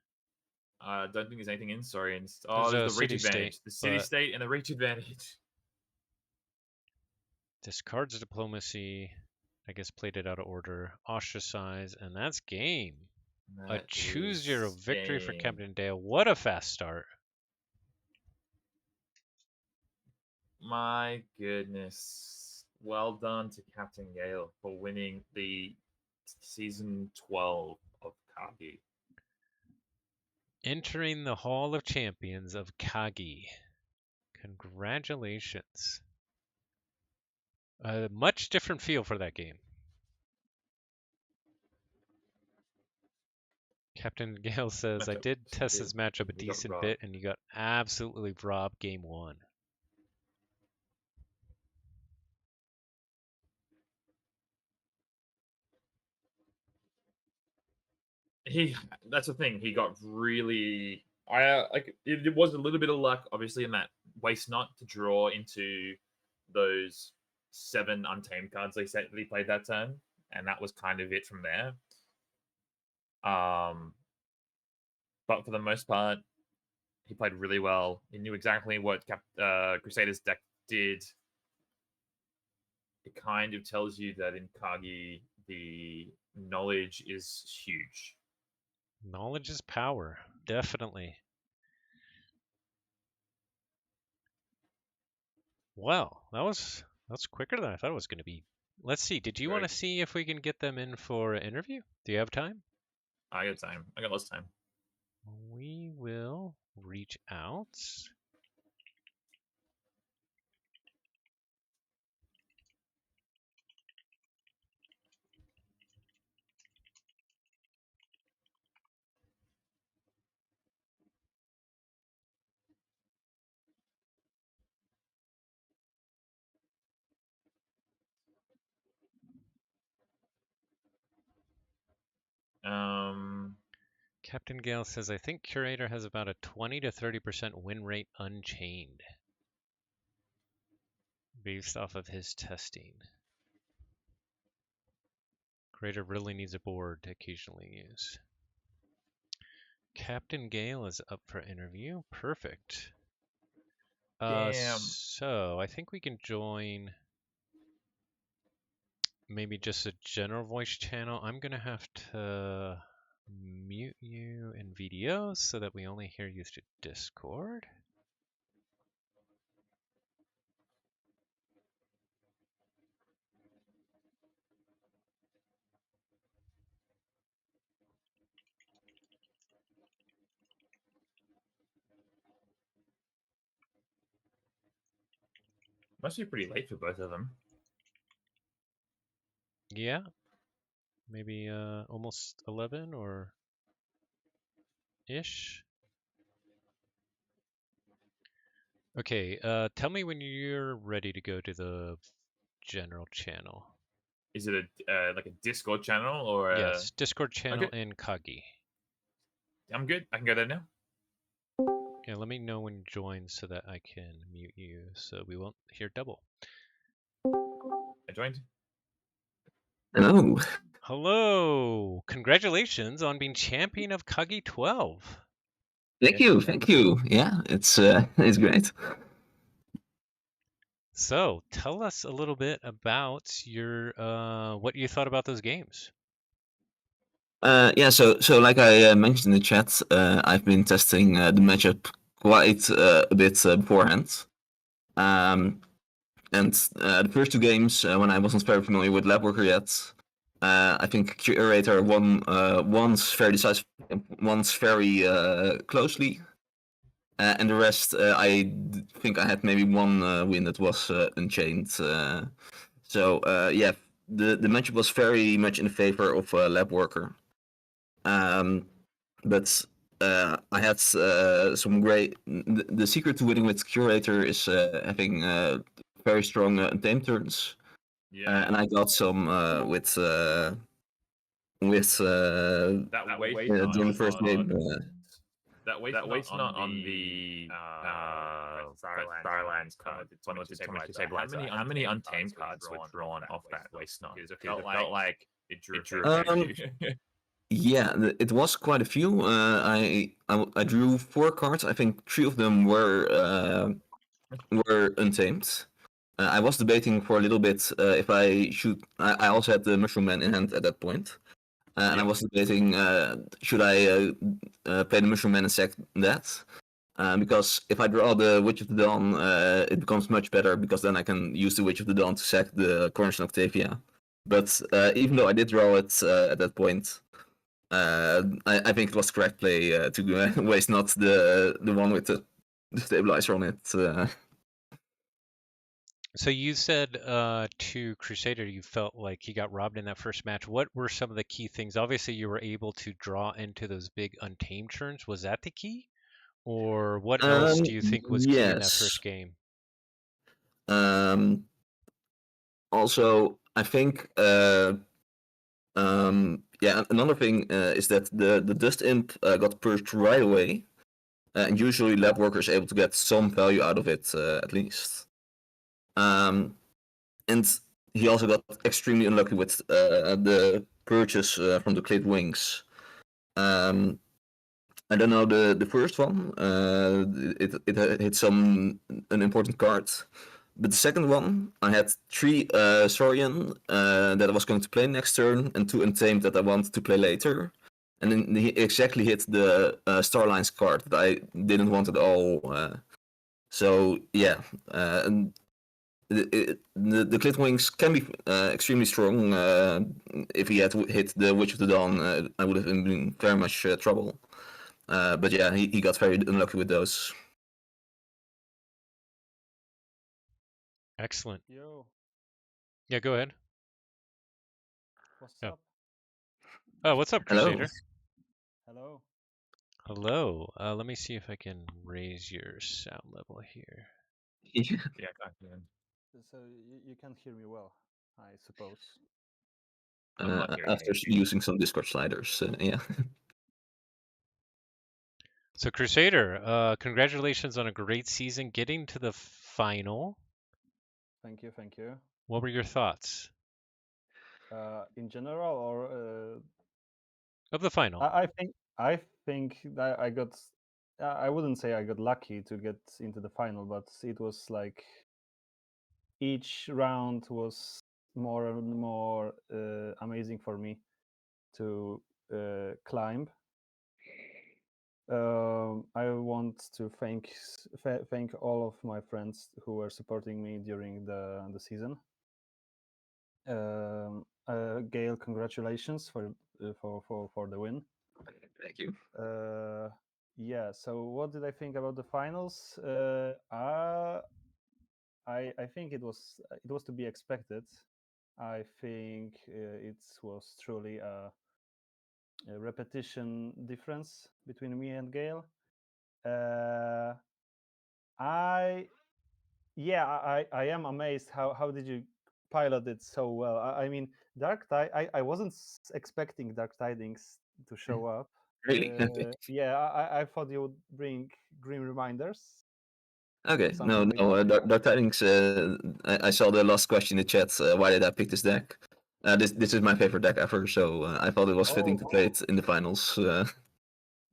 I don't think there's anything in Saurian. Oh, there's the reach advantage. The city state and the reach advantage. Discards Diplomacy. I guess played it out of order. Ostracize, and that's game. A choose zero victory for CaptainGale. What a fast start. My goodness. Well done to CaptainGale for winning the season 12 of KAGI. Entering the Hall of Champions of KAGI. Congratulations. A much different feel for that game. CaptainGale says, I did test this matchup a decent bit, and you got absolutely robbed game 1. That's the thing. He got really. It was a little bit of luck, obviously, in that waste not to draw into those 7 untamed cards they said that he played that turn, and that was kind of it from there. But for the most part, he played really well. He knew exactly what Crusader's deck did. It kind of tells you that in KAGI, the knowledge is huge. Knowledge is power, definitely. Well, that's quicker than I thought it was going to be. Let's see. Did you want to see if we can get them in for an interview? Do you have time? I got time. I got lots of time. We will reach out. CaptainGale says, I think Curator has about a 20 to 30% win rate unchained based off of his testing. Curator really needs a board to occasionally use. CaptainGale is up for interview. Perfect. Damn. So I think we can join maybe just a general voice channel. I'm going to have to mute you in VDO so that we only hear you through Discord. Must be pretty late for both of them. Yeah. Maybe almost 11 or ish. Okay, tell me when you're ready to go to the general channel. Is it like a Discord channel or yes, Discord channel in KAGI. I'm good. I can go there now. Yeah, let me know when you join so that I can mute you so we won't hear double. I joined. Hello. Hello. Congratulations on being champion of KAGI 12. Thank you. Yeah, it's great. So, tell us a little bit about your what you thought about those games. Yeah, so like I mentioned in the chat, I've been testing the matchup quite a bit beforehand. And the first 2 games, when I wasn't very familiar with Lab Worker yet, I think Curator won once very decisive, once very closely, and the rest think I had maybe one win that was Unchained. So yeah, the matchup was very much in favor of Lab Worker. But I had some great. The secret to winning with Curator is having very strong Untamed turns. Yeah, And I got some with that waste during the first game. That waste not on the Starlands card. It's one to stabilize. How many untamed cards were drawn off that waste not? Because it felt like it drew. Yeah, it was quite a few. I drew 4 cards. I think 3 of them were untamed. I was debating for a little bit if I should. I also had the Mushroom Man in hand at that point. And I was debating should I play the Mushroom Man and sack that? Because if I draw the Witch of the Dawn, it becomes much better because then I can use the Witch of the Dawn to sack the Coronation Octavia. But even though I did draw it at that point, I think it was correct play to waste not the one with the stabilizer on it. So you said to Crusader you felt like he got robbed in that first match. What were some of the key things? Obviously, you were able to draw into those big untamed turns. Was that the key? Or what else do you think was key in that first game? Also, I think another thing is that the Dust Imp got purged right away, and usually Lab Worker is able to get some value out of it at least. And he also got extremely unlucky with the purchase from the Clit Wings. I don't know the first one. It hit an important card. But the second one, I had 3 Saurian that I was going to play next turn, and 2 Untamed that I wanted to play later. And then he exactly hit the Starlines card that I didn't want at all. So yeah, the Clit Wings can be extremely strong. If he had hit the Witch of the Dawn, I would have been in very much trouble. But yeah, he got very unlucky with those. Excellent. Yo. Yeah, go ahead. What's up? Oh, what's up, Crusader? Hello. Hello. Let me see if I can raise your sound level here. Yeah, I can. So you can hear me well, I suppose. After using some Discord sliders, yeah. So Crusader, congratulations on a great season, getting to the final. Thank you, thank you. What were your thoughts? In general, or of the final? I think that I got. I wouldn't say I got lucky to get into the final, but it was like each round was more and more amazing for me to climb. I want to thank all of my friends who were supporting me during the season. Gale, congratulations for the win. Thank you. Yeah. So, what did I think about the finals? I think it was to be expected. I think it was truly a repetition difference between me and Gale. I am amazed how did you pilot it so well. I mean, I wasn't expecting Dark Tidings to show up. Really? Yeah, I thought you would bring Grim Reminders. Okay, no, Dark Tidings. I saw the last question in the chat. Why did I pick this deck? This is my favorite deck ever, so I thought it was fitting to play it in the finals.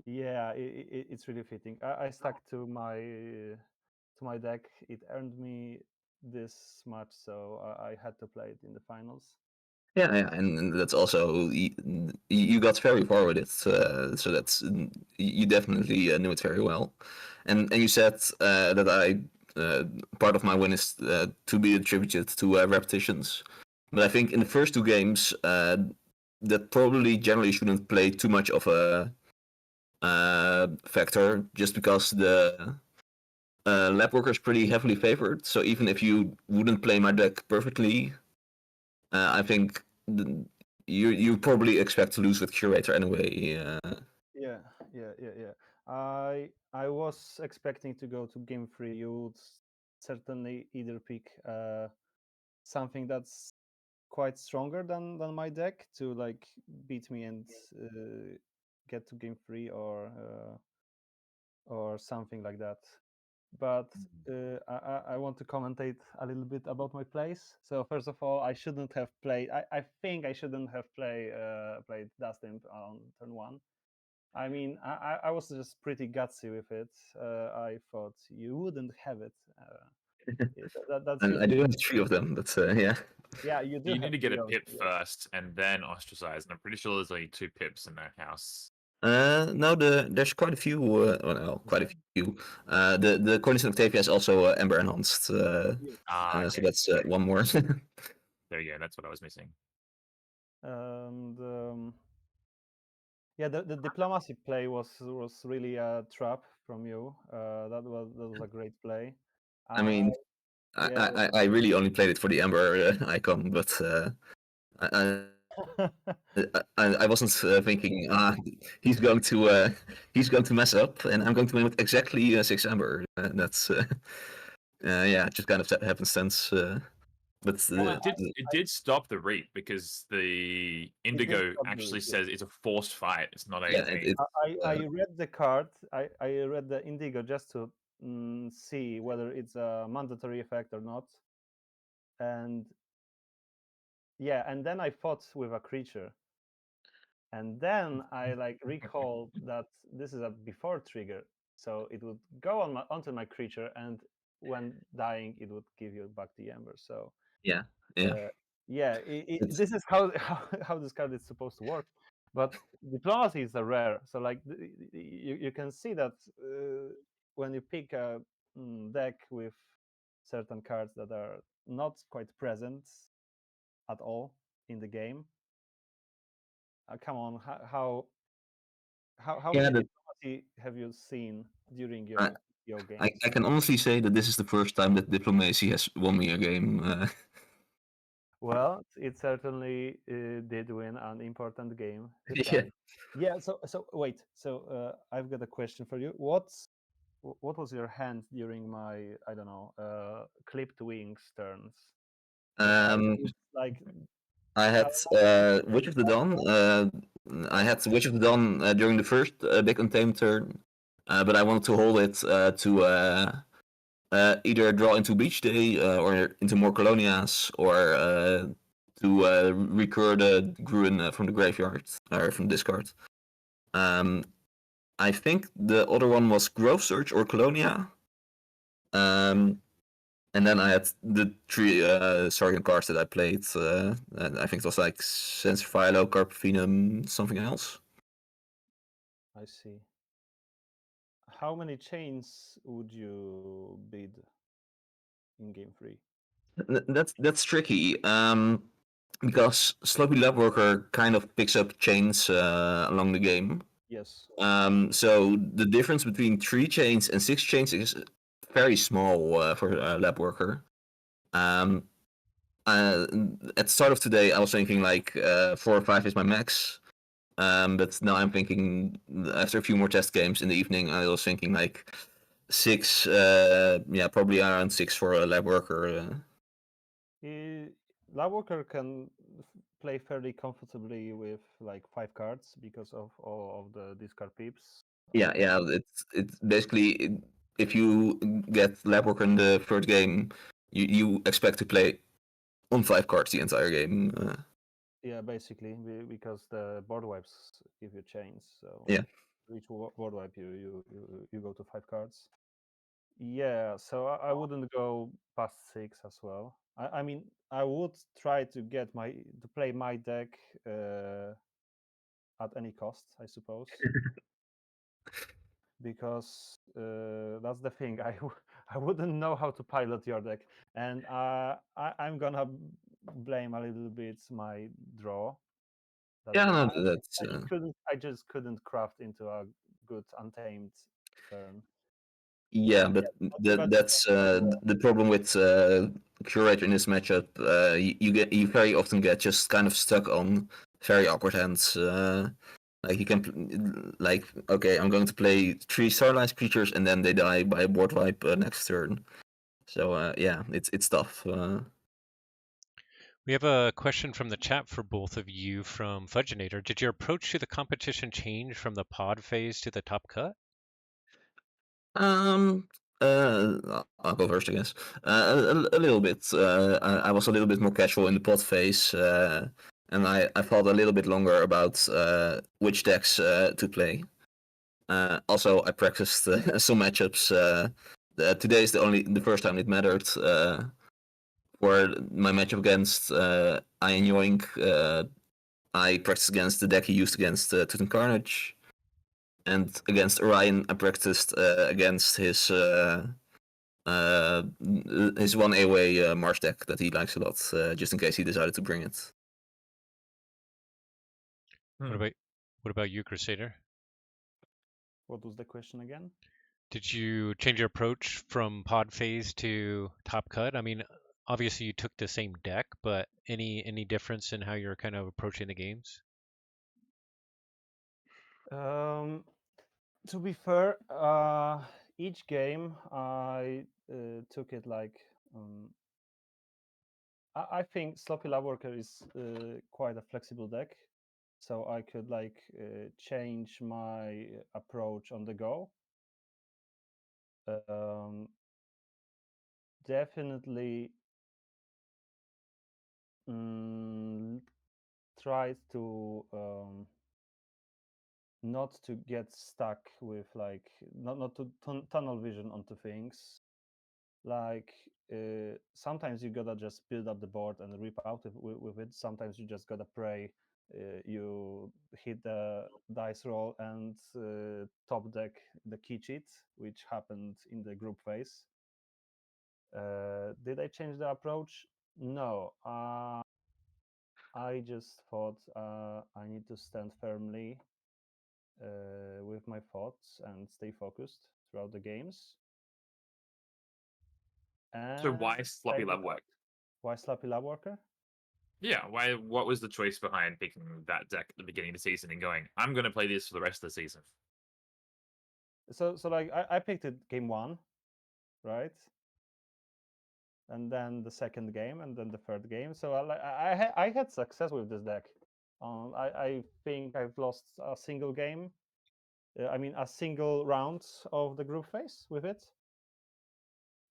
Yeah, it's really fitting. I stuck to my deck. It earned me this much, so I had to play it in the finals. Yeah, and that's also you got very far with it, so that's you definitely knew it very well, and you said that I part of my win is to be attributed to repetitions, but I think in the first 2 games that probably generally shouldn't play too much of a factor, just because the lab worker is pretty heavily favored. So even if you wouldn't play my deck perfectly, I think you probably expect to lose with curator anyway. Yeah. I was expecting to go to game 3. You would certainly either pick something that's quite stronger than my deck to like beat me and get to game 3, or something like that. But I want to commentate a little bit about my plays. So first of all, I shouldn't have played. I think I shouldn't have played Dust Imp on turn 1. I mean, I was just pretty gutsy with it. I thought you wouldn't have it. That's And I usually, do have 3 of them, but yeah. yeah, you do You have need to get a 3 of pip them, yes. first and then ostracize. And I'm pretty sure there's only 2 pips in that house. No, there's quite a few. Quite a few. The Cornish and Octavia is also Ember enhanced. So Okay. that's one more. There you go. That's what I was missing. And yeah, the diplomacy play was really a trap from you. That was a great play. I mean, yeah. I really only played it for the Ember icon, but I, I wasn't thinking he's going to mess up, and I'm going to win with exactly 6 Ember. That's yeah, it just kind of happenstance. But Well, it did stop the reap because the Indigo stop the actually reap, says it's a forced fight. It's not a yeah, team. I read the card. I read the Indigo just to see whether it's a mandatory effect or not. And yeah, and then I fought with a creature. And then I like recall that this is a before trigger, so it would go on onto my creature, and when dying, it would give you back the ember. So yeah. yeah, It's- this is how, how this card is supposed to work. But diplomacy is a rare, so like you can see that when you pick a deck with certain cards that are not quite present at all in the game. Come on, how yeah, many diplomacy have you seen during your games? I can honestly say that this is the first time that diplomacy has won me a game. Well, it certainly did win an important game this Yeah. time. Yeah. So wait. So I've got a question for you. What was your hand during my, I don't know, clipped wings turns? Because I Um, was like, I had Witch of the Dawn. I had Witch of the Dawn during the first big untamed turn, but I wanted to hold it to either draw into Beach Day or into more Colonias, or to recur the Gruen from the graveyard or from discard. I think the other one was Grove Search or Colonia. And then I had the 3 Sargon cards that I played. And I think it was like Sense Philo, Carpinum, something else. I see. How many chains would you bid in game 3? That's tricky. Because Sloppy Lab Worker kind of picks up chains along the game. Yes. So the difference between 3 chains and 6 chains is very small for Lab Worker. At the start of today, I was thinking like 4 or 5 is my max. But now I'm thinking, after a few more test games in the evening, I was thinking like 6. Yeah, probably around 6 for a Lab Worker. Lab Worker can play fairly comfortably with like 5 cards because of all of the discard peeps. Yeah, it's basically, if you get Lab Worker in the first game, you expect to play on 5 cards the entire game. Yeah, basically, because the board wipes give you chains. So Yeah. each board wipe you go to 5 cards. Yeah, so I wouldn't go past 6 as well. I mean, I would try to get to play my deck at any cost, I suppose. Because that's the thing. I wouldn't know how to pilot your deck, and I'm gonna blame a little bit my draw Yeah, deck. no, that's I just couldn't craft into a good untamed turn. yeah, And but but that's the problem with curator in this matchup. You very often get just kind of stuck on very awkward hands. Like you can like, okay, I'm going to play 3 Starlight creatures and then they die by a board wipe next turn. So yeah, it's tough. We have a question from the chat for both of you from Fudginator. Did your approach to the competition change from the pod phase to the top cut? Um, I'll go first, I guess. A little bit. I was a little bit more casual in the pot phase, and I thought a little bit longer about which decks to play. Also, I practiced some matchups. Today is the first time it mattered. For my matchup against Ian Yoink, I practiced against the deck he used against Totem Carnage. And against Orion, I practiced against his 1 AOA Mars deck that he likes a lot, just in case he decided to bring it. What about you, Crusader? what was the question again? Did you change your approach from pod phase to top cut? I mean, obviously you took the same deck, but any difference in how you're kind of approaching the games? To be fair, each game I took it like I think Sloppy Lab Worker is quite a flexible deck, so I could like change my approach on the go. Definitely tried to not to get stuck with like not to tunnel vision onto things. Like sometimes you gotta just build up the board and rip out with it. Sometimes you just gotta pray. You hit the dice roll and top deck the key cheat, which happened in the group phase. Did I change the approach? No. I just thought I need to stand firmly with my thoughts and stay focused throughout the games. So And why Sloppy Lab Work? why Sloppy Lab Worker? Yeah, why? What was the choice behind picking that deck at the beginning of the season and going, I'm going to play this for the rest of the season? So like I picked it game 1, right? And then the second game, and then the third game. So I had success with this deck. I think I've lost a single game. I mean, a single round of the group phase with it.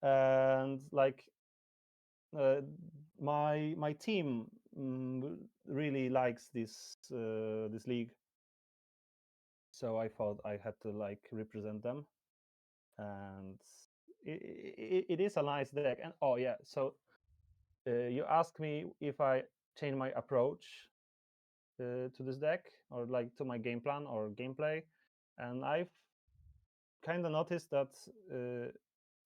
And like my team really likes this league, so I thought I had to like represent them, and it is a nice deck. And oh yeah, so you asked me if I change my approach to this deck or like to my game plan or gameplay, and I've kind of noticed that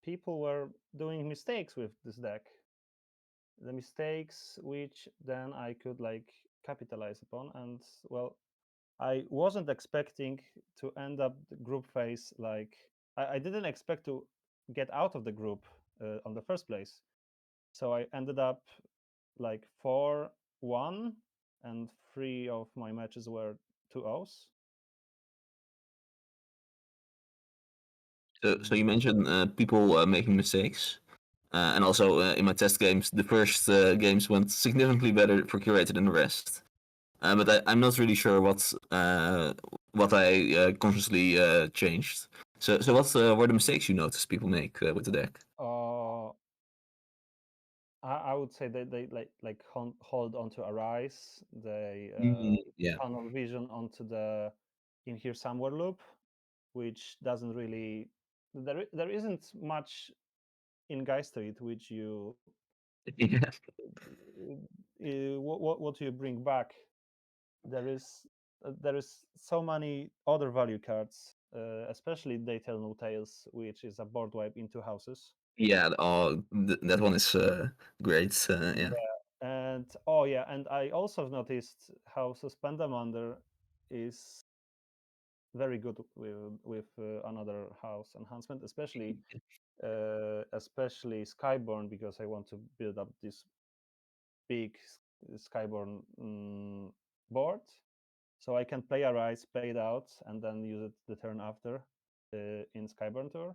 people were doing mistakes with this deck, the mistakes which then I could like capitalize upon. And well, I wasn't expecting to end up the group phase like I didn't expect to get out of the group on the first place. So I ended up like 4-1, and 3 of my matches were 2-0s. So you mentioned people making mistakes. And also in my test games, the first games went significantly better for curator than the rest. But I'm not really sure what I consciously changed. So what were the mistakes you noticed people make with the deck? I would say that they hold onto a rise. They Yeah. tunnel vision onto the in here somewhere loop, which doesn't really there isn't much in Geist to it which you Yeah. what you bring back. There is so many other value cards, especially They Tell No Tales, which is a board wipe in 2 houses. Yeah. Oh, that one is great. Yeah. And oh yeah, and I also noticed how Suspendamander is very good with another house enhancement, especially Skyborn, because I want to build up this big Skyborn board, so I can play a Rise, play it out, and then use it the turn after in Skyborn Tour.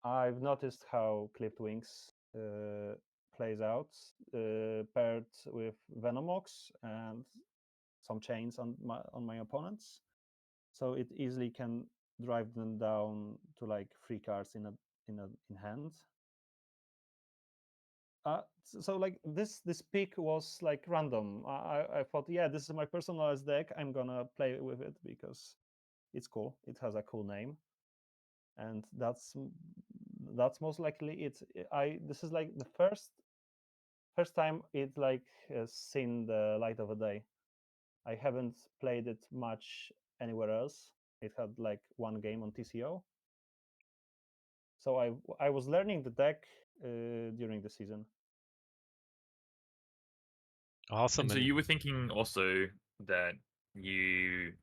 I've noticed how Clipped Wings plays out paired with Venomox and some chains on my opponents, so it easily can drive them down to like 3 cards in hand. So like this pick was like random. I thought, yeah, this is my personalized deck. I'm gonna play with it because it's cool. It has a cool name, and that's most likely it. This is like the first time it like has seen the light of a day. I haven't played it much anywhere else. It had like one game on TCO. So I was learning the deck during the season. Awesome. And so you were thinking also that you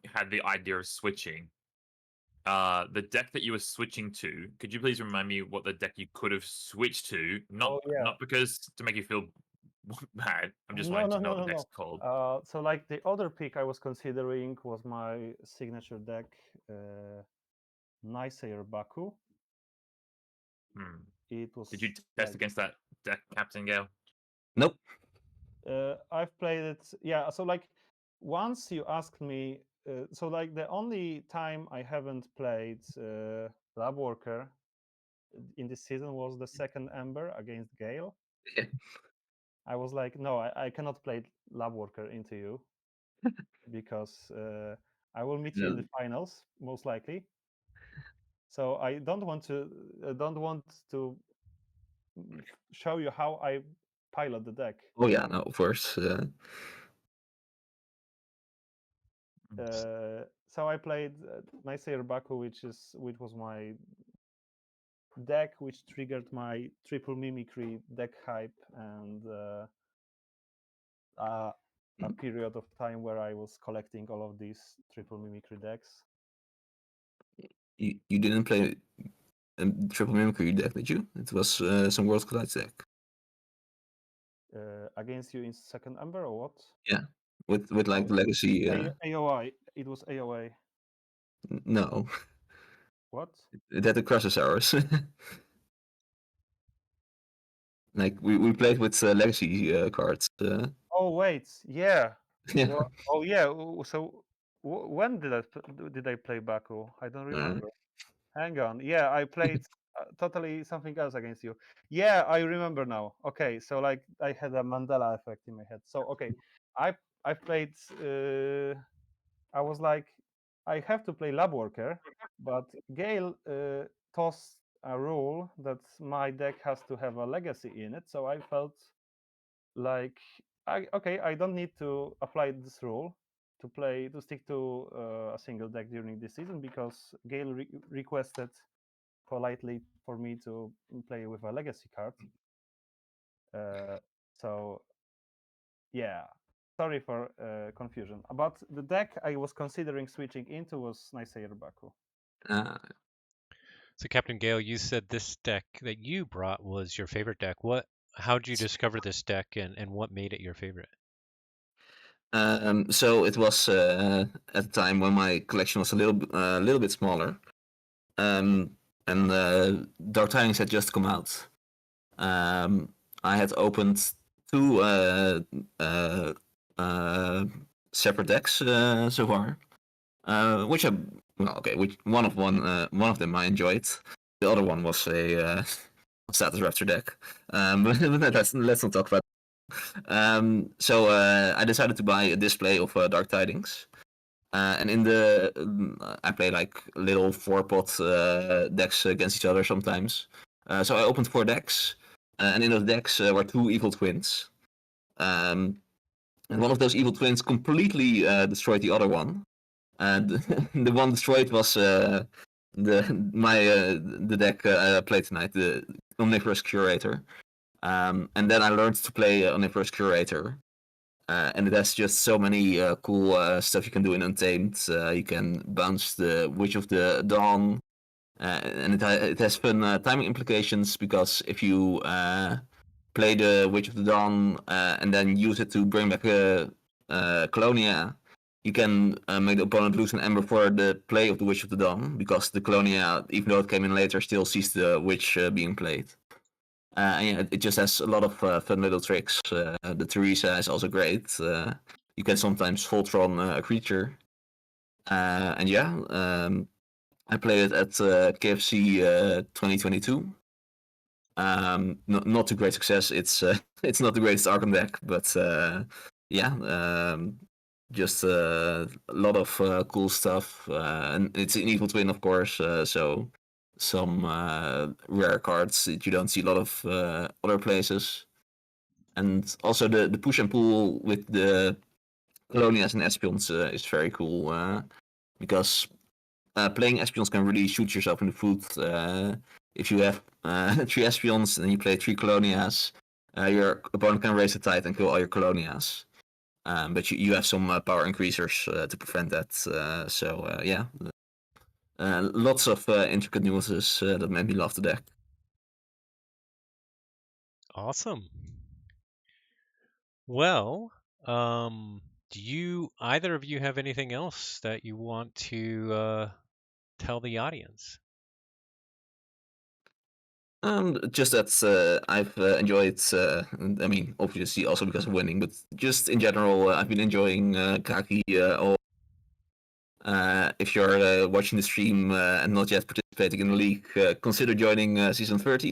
had the idea of switching. The deck that you were switching to, could you please remind me what the deck you could have switched to? Not because to make you feel bad. I'm just wanting to know what the deck's called. So like the other pick I was considering was my signature deck, Nightsayer Baku. It was. Did you test against that deck, CaptainGale? Nope. I've played it. Yeah. So like once you asked me, so like the only time I haven't played Lab Worker in this season was the second Aember against Gale. Yeah. I was like, no, I cannot play Lab Worker into you because I will meet you in the finals most likely. So I don't want to show you how I pilot the deck. Oh yeah, no, of course. So I played Nightsayer Baku, which was my deck, which triggered my triple mimicry deck hype and a period of time where I was collecting all of these triple mimicry decks. You didn't play triple mimicry deck, did you? It was some World Collide deck. Against you in second Aember or what? Yeah, with like the legacy. AOI. It was AOA. No. What? It had the Crusaders. Like we played with legacy cards. Oh wait, yeah. Yeah. Well, oh yeah. So when did I play Baku? I don't remember. Hang on. Yeah, I played totally something else against you. Yeah, I remember now. Okay, so like I had a Mandela effect in my head. So okay, I played. I was like, I have to play Lab Worker, but Gale tossed a rule that my deck has to have a legacy in it. So I felt like, I don't need to apply this rule to stick to a single deck during this season because Gale requested politely for me to play with a legacy card. So yeah, sorry for confusion. But the deck I was considering switching into was Nightsayer Baku. So CaptainGale, you said this deck that you brought was your favorite deck. How did you discover this deck, and what made it your favorite? So it was at the time when my collection was a little bit smaller, and Dark Tidings had just come out. I had opened 2 separate decks so far, which one of them I enjoyed. The other one was a Status Raptor deck, but let's not talk about. So I decided to buy a display of Dark Tidings, and in I play like little 4-pot decks against each other sometimes. So I opened 4 decks, and in those decks were 2 evil twins. And one of those evil twins completely destroyed the other one. And the one destroyed was the deck I played tonight, the Omnivorous Curator. And then I learned to play on Aember Curator. And it has just so many cool stuff you can do in Untamed. You can bounce the Witch of the Dawn, and it has fun timing implications, because if you play the Witch of the Dawn and then use it to bring back a Colonia, you can make the opponent lose an Ember for the play of the Witch of the Dawn, because the Colonia, even though it came in later, still sees the Witch being played. And yeah, it just has a lot of fun little tricks. The Teresa is also great. You can sometimes Voltron a creature. And yeah, I played it at KFC 2022. Not to great success. It's it's not the greatest Arkham deck, but yeah, just a lot of cool stuff. And it's an evil twin, of course. So some rare cards that you don't see a lot of other places. And also the push and pull with the Colonias and Espions is very cool, because playing Espions can really shoot yourself in the foot. If you have 3 Espions and you play 3 Colonias, your opponent can raise the tide and kill all your Colonias. But you have some power increasers to prevent that. So yeah, lots of intricate nuances that made me love the deck. Awesome. Well, do you either of you have anything else that you want to tell the audience? Just that I've enjoyed. I mean, obviously also because of winning, but just in general, I've been enjoying KAGI. If you're watching the stream and not yet participating in the league, consider joining season 13.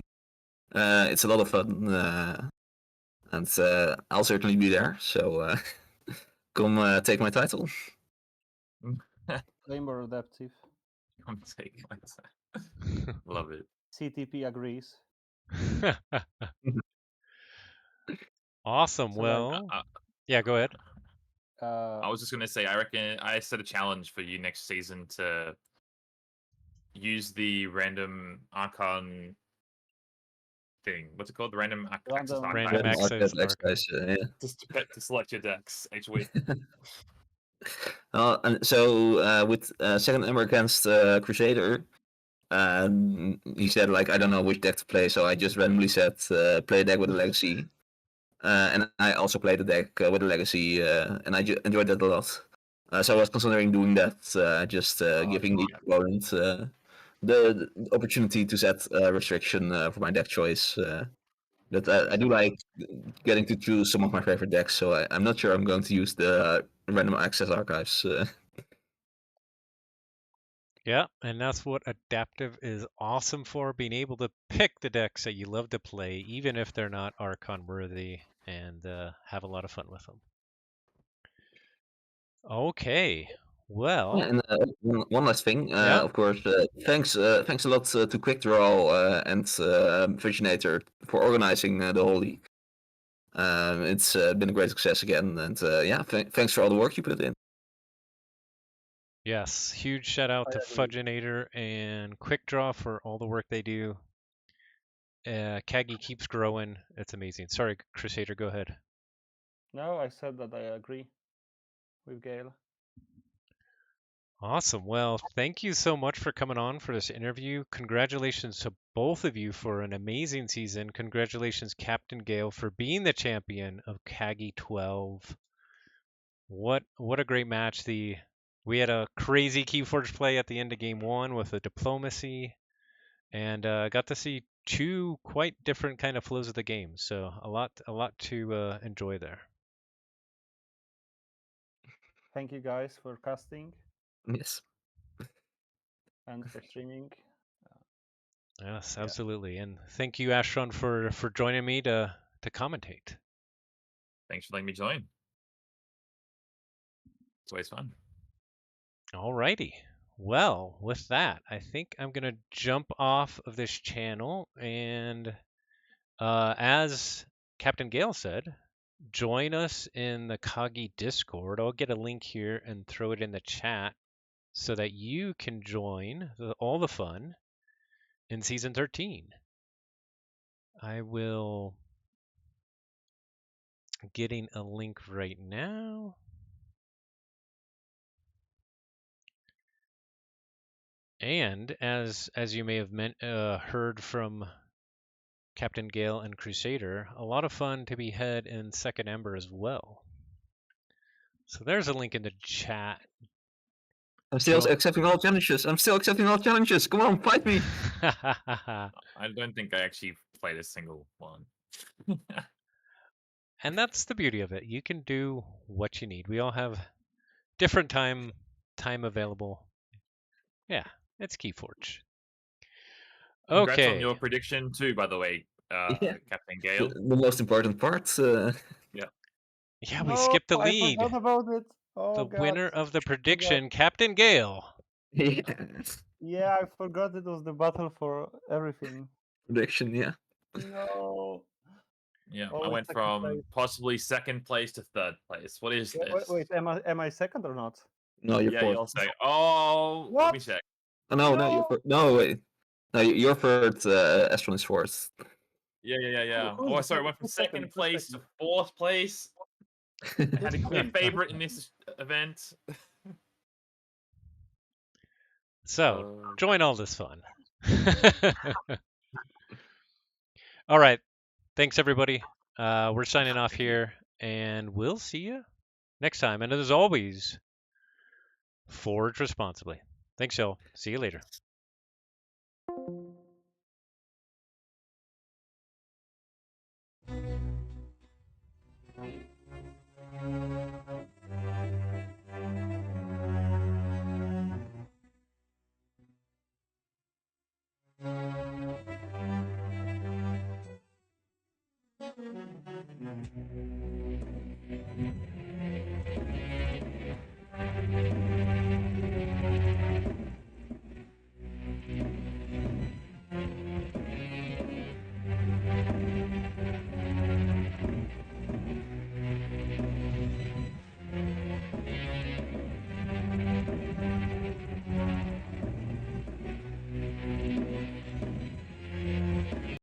It's a lot of fun, and I'll certainly be there. So come take my title. Aember adaptive. Come take my time. Love it. CTP agrees. Awesome. So, like, Well, yeah, go ahead. I was just gonna say, I reckon I set a challenge for you next season to use the random Archon thing. What's it called? The random access Random- archive. Random access Guys, yeah. Just to select your decks each week. And so with second Ember against Crusader, he said, like, I don't know which deck to play, so I just randomly said play a deck with a legacy. And I also played the deck with a legacy, and I enjoyed that a lot. So I was considering doing that, just giving the opponent the opportunity to set a restriction for my deck choice. But I do like getting to choose some of my favorite decks, so I'm not sure I'm going to use the random access archives. Yeah, and that's what adaptive is awesome for, being able to pick the decks that you love to play, even if they're not Archon worthy, and have a lot of fun with them. Okay, well, Yeah, and one last thing, Yeah. of course, thanks a lot to QuickDraw and Viginator for organizing the whole league. It's been a great success again, and yeah, thanks for all the work you put in. yes, huge shout out to I agree. Fudginator and QuickDraw for all the work they do. KAGI keeps growing. It's amazing. Sorry, Crusader, go ahead. No, I said that I agree with Gale. Awesome. Well, thank you so much for coming on for this interview. Congratulations to both of you for an amazing season. Congratulations, CaptainGale, for being the champion of KAGI 12. What a great match. We had a crazy Keyforge play at the end of game 1 with a diplomacy, and got to see 2 quite different kind of flows of the game. So a lot to enjoy there. Thank you guys for casting Yes. and for streaming. Yes, Yeah. absolutely. And thank you, Astron, for joining me to commentate. Thanks for letting me join. It's always fun. Alrighty. Well, with that, I think I'm gonna jump off of this channel, and as CaptainGale said, join us in the KAGI Discord. I'll get a link here and throw it in the chat so that you can join all the fun in season 13. I will getting a link right now. And as you may have heard from CaptainGale and Crusader, a lot of fun to be had in Second Ember as well. So there's a link in the chat. I'm still So- accepting all challenges. I'm still accepting all challenges. Come on, fight me. I don't think I actually played a single one. And that's the beauty of it. You can do what you need. We all have different time available. Yeah, it's Keyforge. Congrats on Okay. your prediction too, by the way, Yeah. Captain Gale. The most important part. Yeah, we No, skipped the I lead. forgot about it. Oh The god. winner of the prediction, CaptainGale. Yes. Yeah, I forgot it was the battle for everything. Prediction, yeah. No. Yeah, I Always went second from place. possibly second place to third place. What is Yeah, this? wait, am I second or not? No, you're Yeah, fourth. you'll say. Oh, let me What? check. Oh, no, No. you're fourth. No, wait. No, you're third. Astron is fourth. Yeah. Who's Oh, the sorry, second? went from Who's second? second Who's place to second? fourth place. I had a clear favorite in this event. So, join all this fun. All right. Thanks, everybody. We're signing off here, and we'll see you next time. And as always, forge responsibly. Thanks, y'all. See you later.